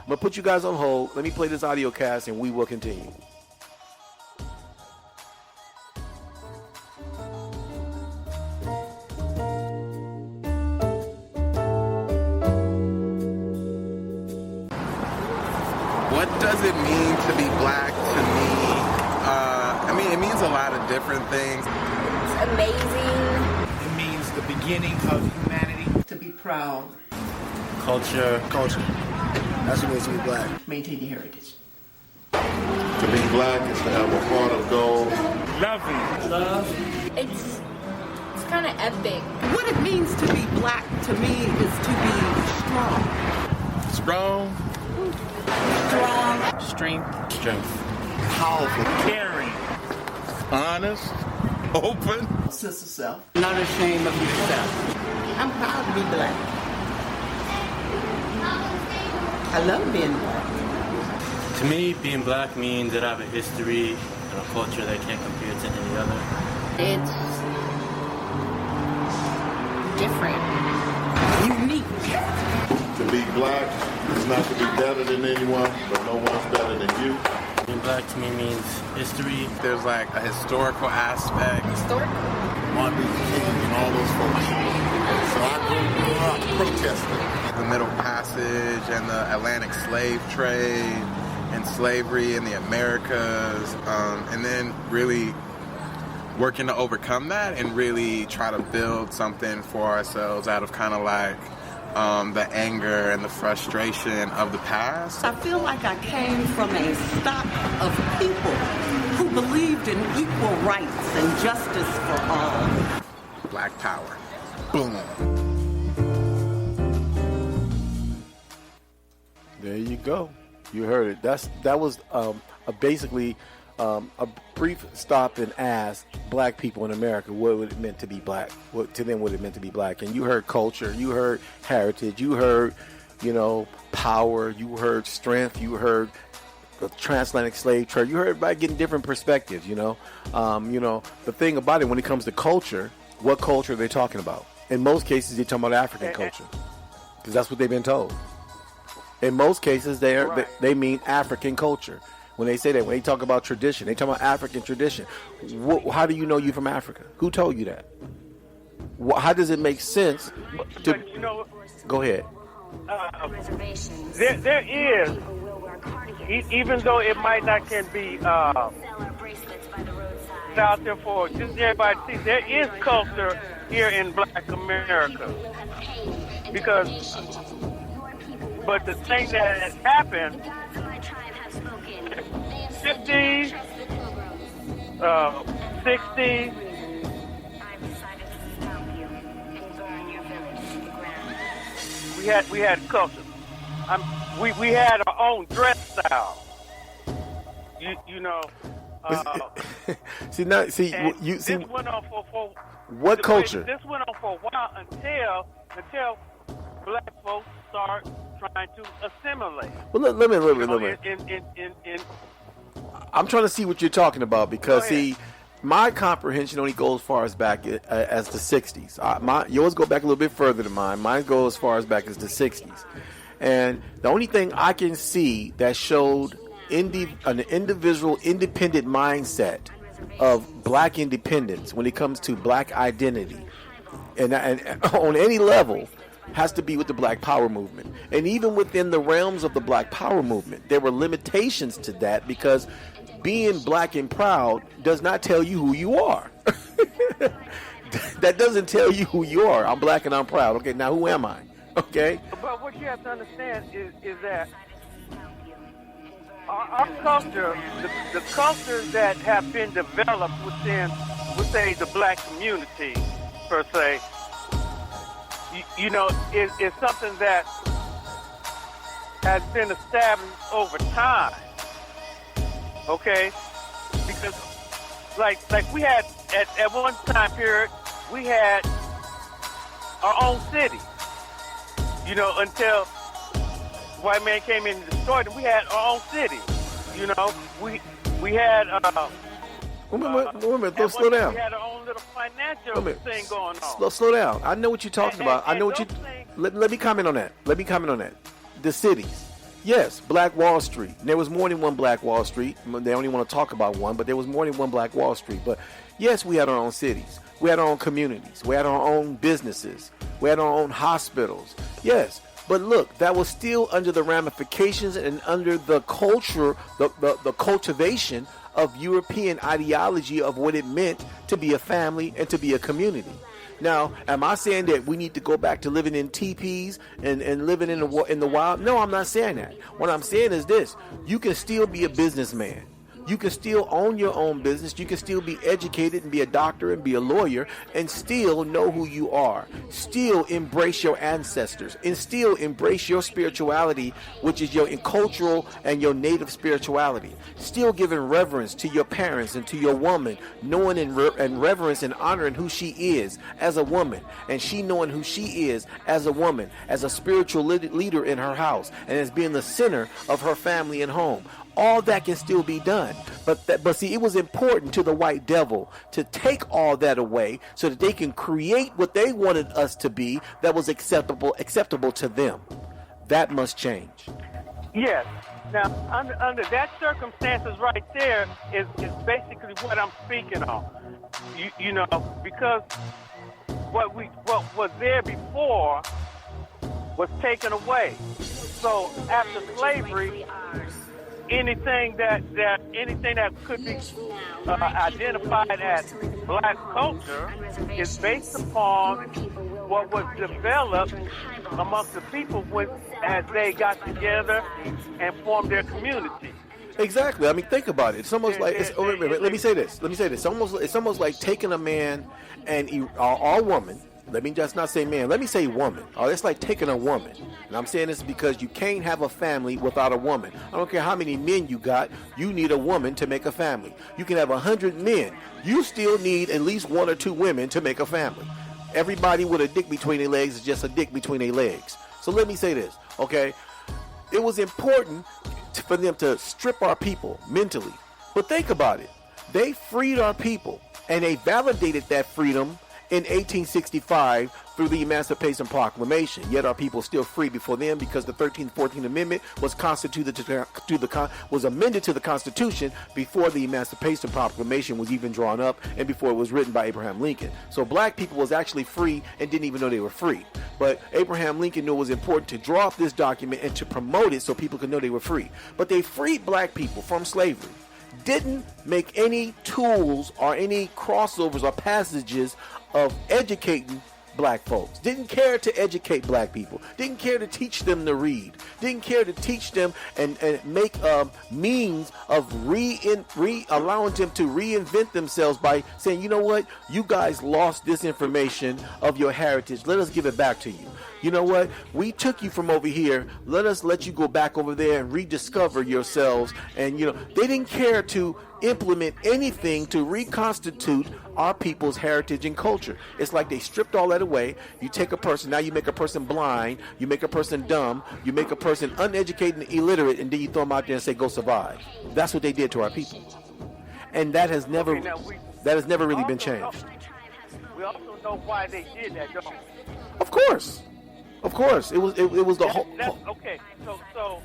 gonna put you guys on hold. Let me play this audio cast and we will continue. What does it mean to be black to me? It means a lot of different things. It's amazing. It means the beginning of humanity. To be proud. Culture. That's what it means to be black. Maintain your heritage. To be black is to have a heart of gold. Love. It's kind of epic. What it means to be black to me is to be strong. Strong. Strength. Powerful. Caring. Honest. Open. Sense of self. Not ashamed of yourself. I'm proud to be black. I love being black. To me, being black means that I have a history and a culture that can't compare to any other. It's different. Unique. To be black is not to be better than anyone, but no one's better than you. Being black to me means history. There's like a historical aspect. Martin Luther King and all those folks. So I grew up protesting. The Middle Passage and the Atlantic slave trade and slavery in the Americas, and then really working to overcome that and really try to build something for ourselves out of kind of like the anger and the frustration of the past. I feel like I came from a stock of people who believed in equal rights and justice for all. Black power. Boom. There you go. You heard it. That was basically a brief stop and ask black people in America what it meant to be black. What it meant to be black. And you heard culture. You heard heritage. You heard, power. You heard strength. You heard the transatlantic slave trade. You heard everybody getting different perspectives. The thing about it when it comes to culture, what culture are they talking about? In most cases, they're talking about African culture because that's what they've been told. In most cases, they mean African culture. When they say that, when they talk about tradition, they talk about African tradition. How do you know you're from Africa? Who told you that? How does it make sense? But you know, go ahead. There is, even though it might not can be out there for just everybody to see, there is culture here in Black America. But the thing that has happened, 50s, 60s, we had culture. We had our own dress style. You know. This went on for what culture? This went on for a while until Black folks start trying to assimilate. Well, let me. I'm trying to see what you're talking about because my comprehension only goes as far as back as the 60s. Yours go back a little bit further than mine. Mine goes as far as back as the 60s. And the only thing I can see that showed an individual independent mindset of Black independence when it comes to Black identity and on any level has to be with the Black Power movement. And even within the realms of the Black Power movement, there were limitations to that because being Black and proud does not tell you who you are. That doesn't tell you who you are. I'm Black and I'm proud. Okay, now who am I? Okay? But what you have to understand is that our culture, the cultures that have been developed within, let's say, the Black community, per se, you know, is something that has been established over time. Okay? Because, like we had, at one time period, we had our own city. You know, until white man came in and destroyed them, we had our own city. You know, we had. Slow down. We had our own little financial thing going on. Slow down. I know what you're talking about. I know what you. Let me comment on that. The cities. Yes, Black Wall Street. And there was more than one Black Wall Street. They only want to talk about one, but there was more than one Black Wall Street. But yes, we had our own cities. We had our own communities. We had our own businesses. We had our own hospitals. Yes, but look, that was still under the ramifications and under the culture, the cultivation of European ideology of what it meant to be a family and to be a community. Now, am I saying that we need to go back to living in teepees and living in the wild? No, I'm not saying that. What I'm saying is this: you can still be a businessman. You can still own your own business. You can still be educated and be a doctor and be a lawyer and still know who you are. Still embrace your ancestors and still embrace your spirituality, which is your cultural and your native spirituality. Still giving reverence to your parents and to your woman, knowing and reverence and honoring who she is as a woman, and she knowing who she is as a woman, as a spiritual leader in her house, and as being the center of her family and home. All that can still be done. But see, it was important to the white devil to take all that away so that they can create what they wanted us to be that was acceptable to them. That must change. Yes. Now, under that circumstances right there is basically what I'm speaking on. You know, because what was there before was taken away. So after slavery, anything that could be identified as Black culture is based upon what was developed amongst the people as they got together and formed their community. Exactly. I mean, think about it. It's almost like let me say this. It's almost like taking a man or woman. Let me just not say man. Let me say woman. It's like taking a woman. And I'm saying this because you can't have a family without a woman. I don't care how many men you got. You need a woman to make a family. You can have 100 men. You still need at least one or two women to make a family. Everybody with a dick between their legs is just a dick between their legs. So let me say this, okay? It was important for them to strip our people mentally. But think about it. They freed our people, and they validated that freedom in 1865 through the Emancipation Proclamation. Yet our people still free before them because the 13th, 14th Amendment was was amended to the Constitution before the Emancipation Proclamation was even drawn up and before it was written by Abraham Lincoln. So black people was actually free and didn't even know they were free. But Abraham Lincoln knew it was important to draw up this document and to promote it so people could know they were free. But they freed black people from slavery. Didn't make any tools or any crossovers or passages of educating black folks. Didn't care to educate black people. Didn't care to teach them to read. Didn't care to teach them and make means of allowing them to reinvent themselves by saying, you know what, you guys lost this information of your heritage. Let us give it back to you. You know what, we took you from over here. Let us let you go back over there and rediscover yourselves. And you know, they didn't care to implement anything to reconstitute our people's heritage and culture. It's like they stripped all that away. You take a person, now you make a person blind, you make a person dumb, you make a person uneducated and illiterate, and then you throw them out there and say, go survive. That's what they did to our people. And that has never really been changed. We also know why they did that, don't we? Of course. Of course. It was the whole... Okay, so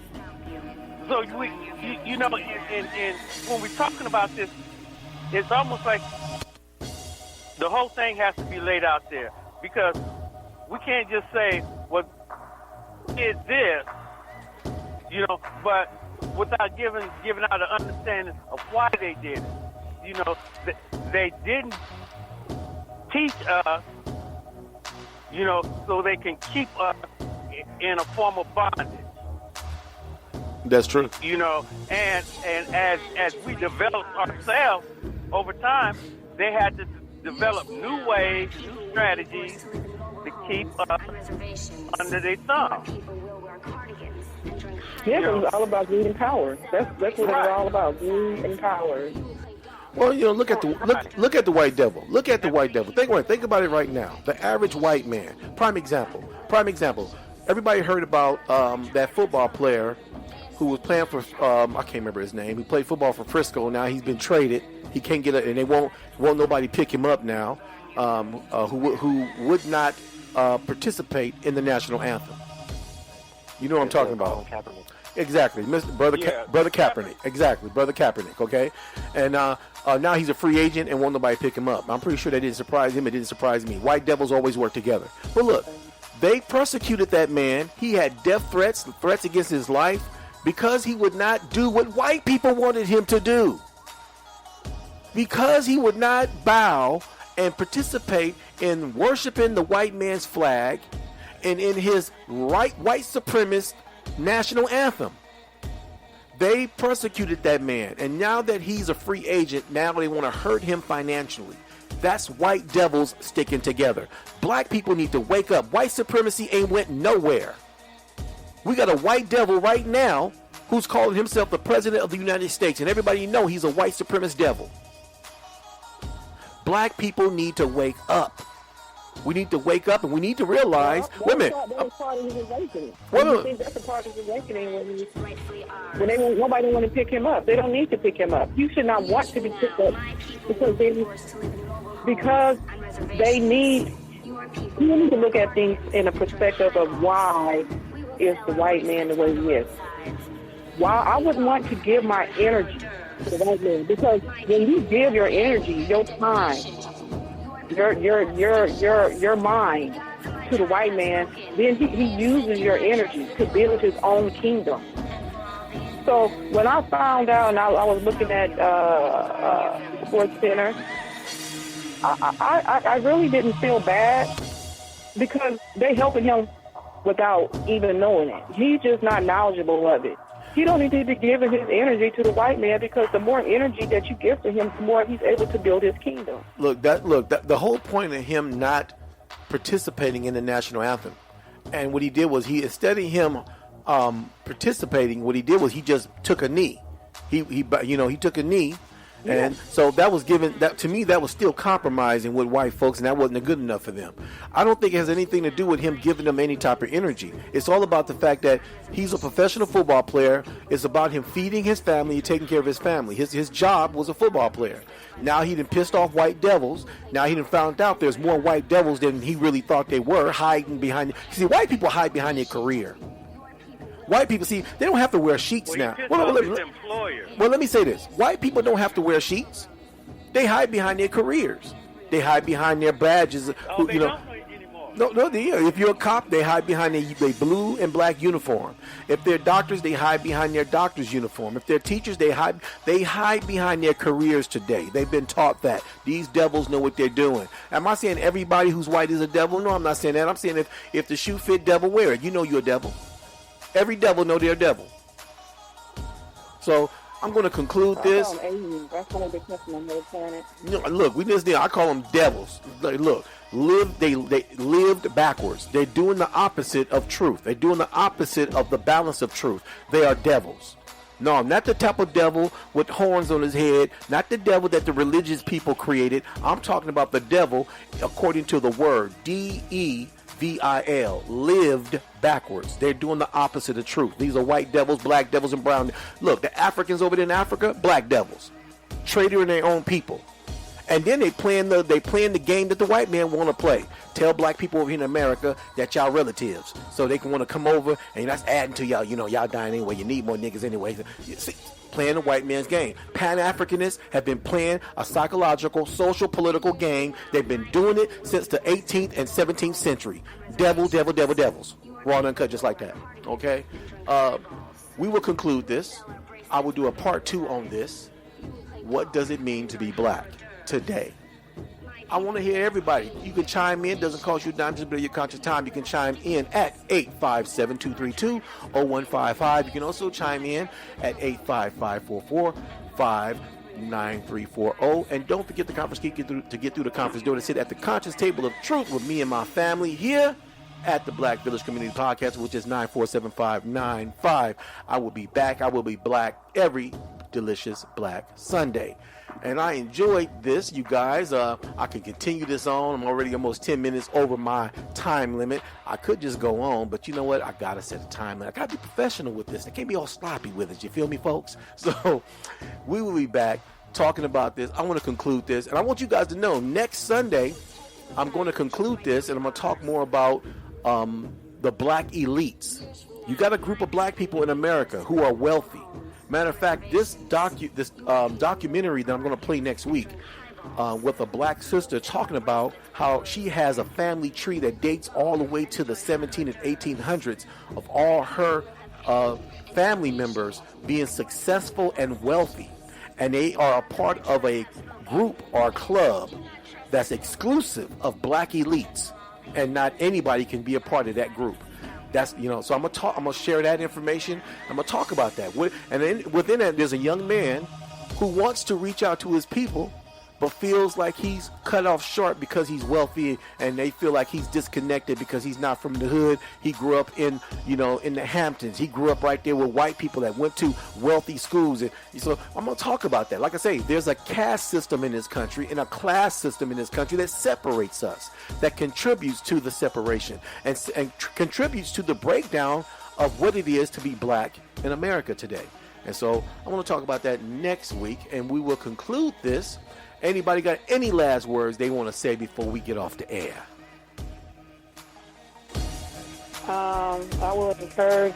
you know, and when we're talking about this, it's almost like the whole thing has to be laid out there, because we can't just say, well, is this, you know, but without giving out an understanding of why they did it. You know, they didn't teach us, you know, so they can keep us in a form of bondage. That's true. You know, and as we develop ourselves over time, they had to develop new ways, new strategies to keep us under their thumb. Yeah, it was all about greed and power. That's what it was all about, greed and power. Well, you know, look at the white devil. Look at the white devil. Think about it right now. The average white man. Prime example. Everybody heard about that football player who was playing for I can't remember his name. He played football for Frisco. Now he's been traded. He can't get it, and they won't nobody pick him up now. Who would not participate in the national anthem? You know what I'm talking about? Exactly, Brother Kaepernick. Exactly, Brother Kaepernick. Okay, and now he's a free agent and won't nobody pick him up. I'm pretty sure that didn't surprise him. It didn't surprise me. White devils always work together. But look, they persecuted that man. He had death threats against his life because he would not do what white people wanted him to do. Because he would not bow and participate in worshiping the white man's flag and in his white supremacist national anthem. They persecuted that man, and now that he's a free agent, now they want to hurt him financially. That's white devils sticking together. Black people need to wake up. White supremacy ain't went nowhere. We got a white devil right now who's calling himself the president of the United States, and everybody know he's a white supremacist devil. Black people need to wake up. We need to wake up, and we need to realize. Wait a minute. That's part of his awakening. I think that's a part of his awakening when nobody want to pick him up. They don't need to pick him up. You should not want to be picked up because they need. You need to look at things in a perspective of why is the white man the way he is. Why I wouldn't want to give my energy to the white man, because when you give your energy, your time, your mind to the white man, then he uses your energy to build his own kingdom. So when I found out, and I was looking at Sports Center, I really didn't feel bad because they helping him without even knowing it. He's just not knowledgeable of it. He don't need to be giving his energy to the white man, because the more energy that you give to him, the more he's able to build his kingdom. Look, the whole point of him not participating in the national anthem, and what he did was instead of him participating, what he did was he just took a knee. He took a knee, And so that was given, that to me, that was still compromising with white folks, and that wasn't good enough for them. I don't think it has anything to do with him giving them any type of energy. It's all about the fact that he's a professional football player. It's about him feeding his family, taking care of his family. His job was a football player. Now he done pissed off white devils. Now he done found out there's more white devils than he really thought they were, hiding behind. See, white people hide behind their career. White people, see, they don't have to wear sheets now. Well, let me say this. White people don't have to wear sheets. They hide behind their careers. They hide behind their badges. If you're a cop, they hide behind their blue and black uniform. If they're doctors, they hide behind their doctor's uniform. If they're teachers, they hide behind their careers today. They've been taught that. These devils know what they're doing. Am I saying everybody who's white is a devil? No, I'm not saying that. I'm saying if the shoe fit, devil, wear it. You know you're a devil. Every devil know they're a devil. So I'm going to conclude this. That's one of the questions on the planet. Look, I call them devils. Look, they lived backwards. They're doing the opposite of truth. They're doing the opposite of the balance of truth. They are devils. No, not the type of devil with horns on his head, not the devil that the religious people created. I'm talking about the devil according to the word, DEVIL, lived backwards. They're doing the opposite of truth. These are white devils, black devils, and brown. Look, the Africans over there in Africa, black devils, traitor in their own people. And then they playing the game that the white man want to play. Tell black people over here in America that y'all relatives, so they can want to come over and that's adding to y'all. You know, y'all dying anyway. You need more niggas anyway. See, playing the white man's game. Pan-Africanists have been playing a psychological, social, political game. They've been doing it since the 18th and 17th century. Devils. Raw and uncut just like that. Okay? We will conclude this. I will do a part 2 on this. What does it mean to be black today? I want to hear everybody. You can chime in. Doesn't cost you a dime, just your conscious time. You can chime in at 857-232-0155. You can also chime in at 855-445-9340. And don't forget the conference key to get through the conference door to sit at the conscious table of truth with me and my family here at the Black Village Community Podcast, which is 947-595. I will be back. I will be black every delicious Black Sunday. And I enjoyed this, you guys. I could continue this on. I'm already almost 10 minutes over my time limit. I could just go on, but you know what? I got to set a time limit. I got to be professional with this. I can't be all sloppy with it. You feel me, folks? So we will be back talking about this. I want to conclude this. And I want you guys to know, next Sunday, I'm going to conclude this, and I'm going to talk more about the black elites. You got a group of black people in America who are wealthy. Matter of fact, this documentary that I'm going to play next week with a black sister talking about how she has a family tree that dates all the way to the 17 and 1800s of all her family members being successful and wealthy. And they are a part of a group or club that's exclusive of black elites. And not anybody can be a part of that group. That's, so I'm gonna share that information. I'm gonna talk about that. And then within that, there's a young man who wants to reach out to his people, but feels like he's cut off short because he's wealthy, and they feel like he's disconnected because he's not from the hood. He grew up in the Hamptons. He grew up right there with white people that went to wealthy schools. And so I'm going to talk about that. Like I say, there's a caste system in this country and a class system in this country that separates us, that contributes to the separation and contributes to the breakdown of what it is to be black in America today. And so I want to talk about that next week, and we will conclude this. Anybody got any last words they want to say before we get off the air? I would encourage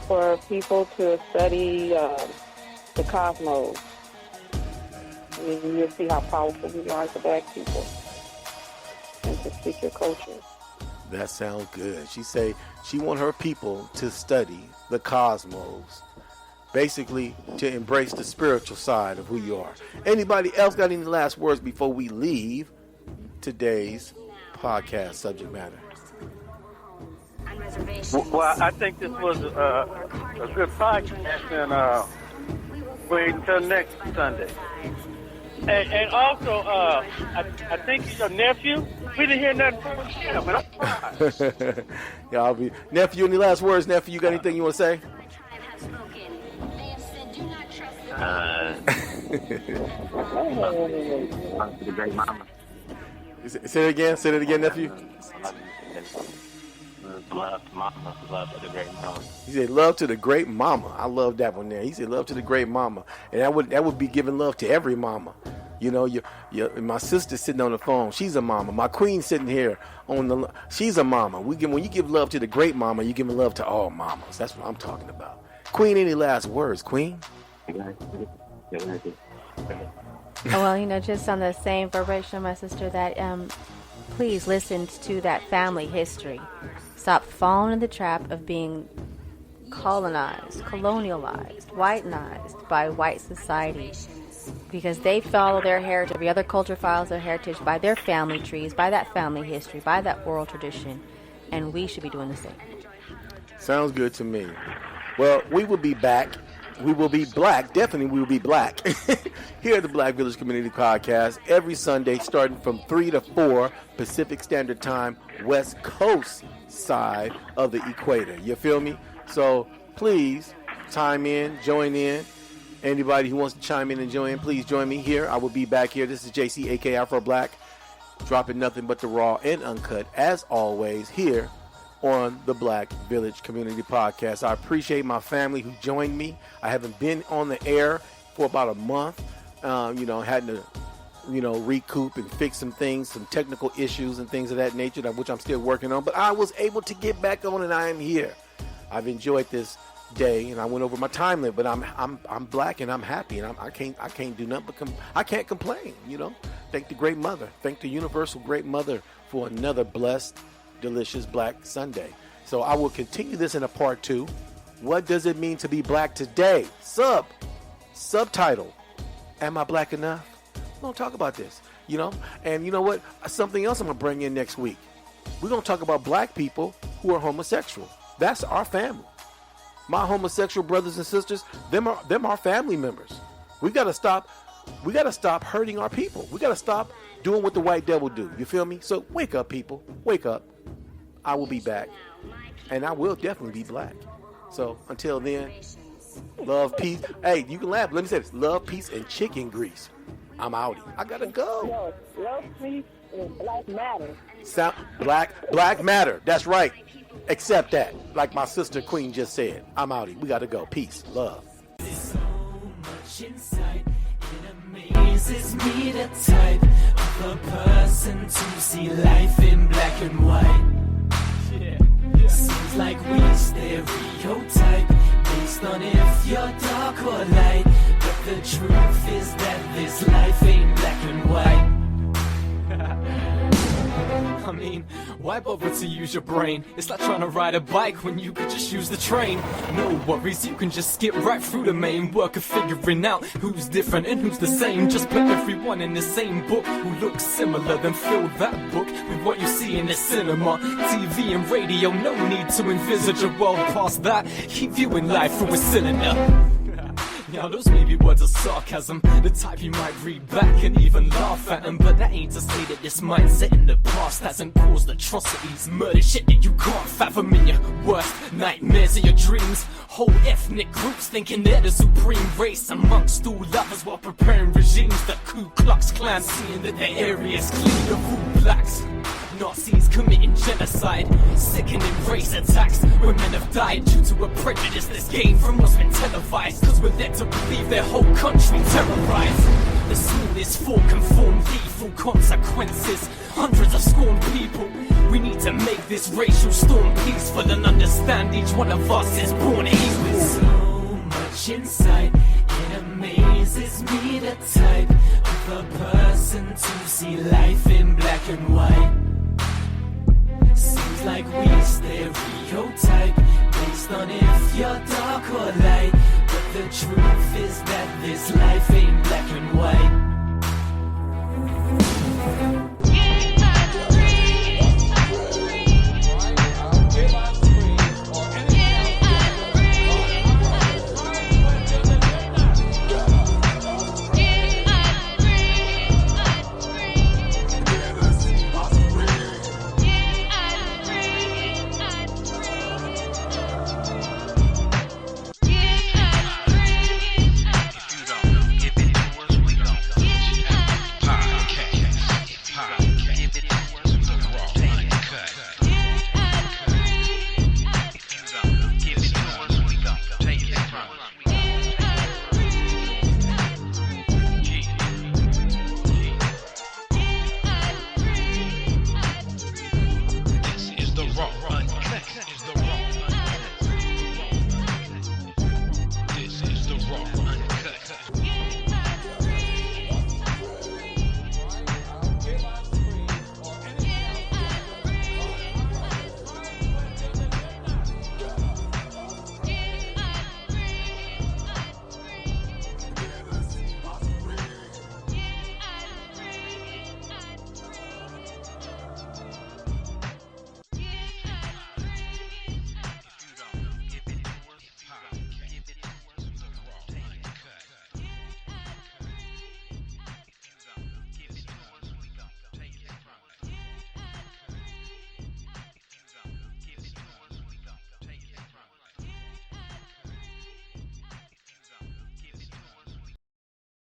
for people to study the cosmos. You'll see how powerful we are as black people, and to speak your culture. That sounds good. She say she want her people to study the cosmos. Basically, to embrace the spiritual side of who you are. Anybody else got any last words before we leave today's podcast subject matter? Well, I think this was a good podcast, and wait until next Sunday. And also, I think your nephew, we didn't hear nothing from him, and I'm surprised. Yeah, nephew, any last words? Nephew, you got anything you want to say? Love to the great mama. Say it again, nephew. Love to mama. Love to the great mama. He said, love to the great mama. I love that one there. He said, love to the great mama. And that would be giving love to every mama. You know, my sister's sitting on the phone. She's a mama. My queen sitting here she's a mama. When you give love to the great mama, you're giving love to all mamas. That's what I'm talking about. Queen, any last words, Queen? Well, just on the same vibration, my sister, that please listen to that family history. Stop falling in the trap of being colonized, colonialized, whitenized by white society, because they follow their heritage. Every other culture follows their heritage by their family trees, by that family history, by that oral tradition, and we should be doing the same. Sounds good to me. Well, we will be back. We will be black. Definitely we will be black. Here at the Black Village Community Podcast, every Sunday starting from 3 to 4 Pacific Standard Time, West Coast side of the equator. You feel me? So please chime in, join in. Anybody who wants to chime in and join in, please join me here. I will be back here. This is Jaycee, a.k.a. AfroBlack, dropping nothing but the raw and uncut, as always, here on the Black Village Community Podcast. I appreciate my family who joined me. I haven't been on the air for about a month. Had to, recoup and fix some things, some technical issues and things of that nature, which I'm still working on. But I was able to get back on, and I am here. I've enjoyed this day, and I went over my time limit, but I'm black and I'm happy, and I can't do nothing but I can't complain. Thank the Great Mother, thank the Universal Great Mother for another blessed, delicious Black Sunday. So I will continue this in a part 2. What does it mean to be black today? Subtitle. Am I black enough? We're going to talk about this, And you know what? Something else I'm going to bring in next week. We're going to talk about black people who are homosexual. That's our family. My homosexual brothers and sisters, them are family members. We got to stop hurting our people. We got to stop doing what the white devil do. You feel me? So wake up, people. Wake up. I will be back. And I will definitely be black. So until then, love, peace. Hey, you can laugh. Let me say this. Love, peace, and chicken grease. I'm outie. I got to go. Love, peace, and Black Matter. Black Matter. That's right. Accept that. Like my sister Queen just said. I'm outie. We got to go. Peace. Love. So much insight. It amazes me, the type of a person to see life in black and white. Seems like we stereotype based on if you're dark or light, but the truth is that this life ain't black and white. I mean, why bother to use your brain? It's like trying to ride a bike when you could just use the train. No worries, you can just skip right through the main work of figuring out who's different and who's the same. Just put everyone in the same book who looks similar, then fill that book with what you see in the cinema, TV and radio. No need to envisage a world past that. Keep viewing life through a cylinder. Now those may be words of sarcasm, the type you might read back and even laugh at them. But that ain't to say that this mindset in the past hasn't caused atrocities, murder, shit that you can't fathom in your worst nightmares of your dreams. Whole ethnic groups thinking they're the supreme race amongst all others while preparing regimes. The Ku Klux Klan seeing that their area's clean of all blacks. Nazis committing genocide, sickening race attacks. Women have died due to a prejudice that's gained from what's been televised, cause we're led to believe their whole country terrorized. The smallest fall can form lethal consequences. Hundreds of scorned people. We need to make this racial storm peaceful and understand each one of us is born equal. So much insight, it amazes me, the type of a person to see life in black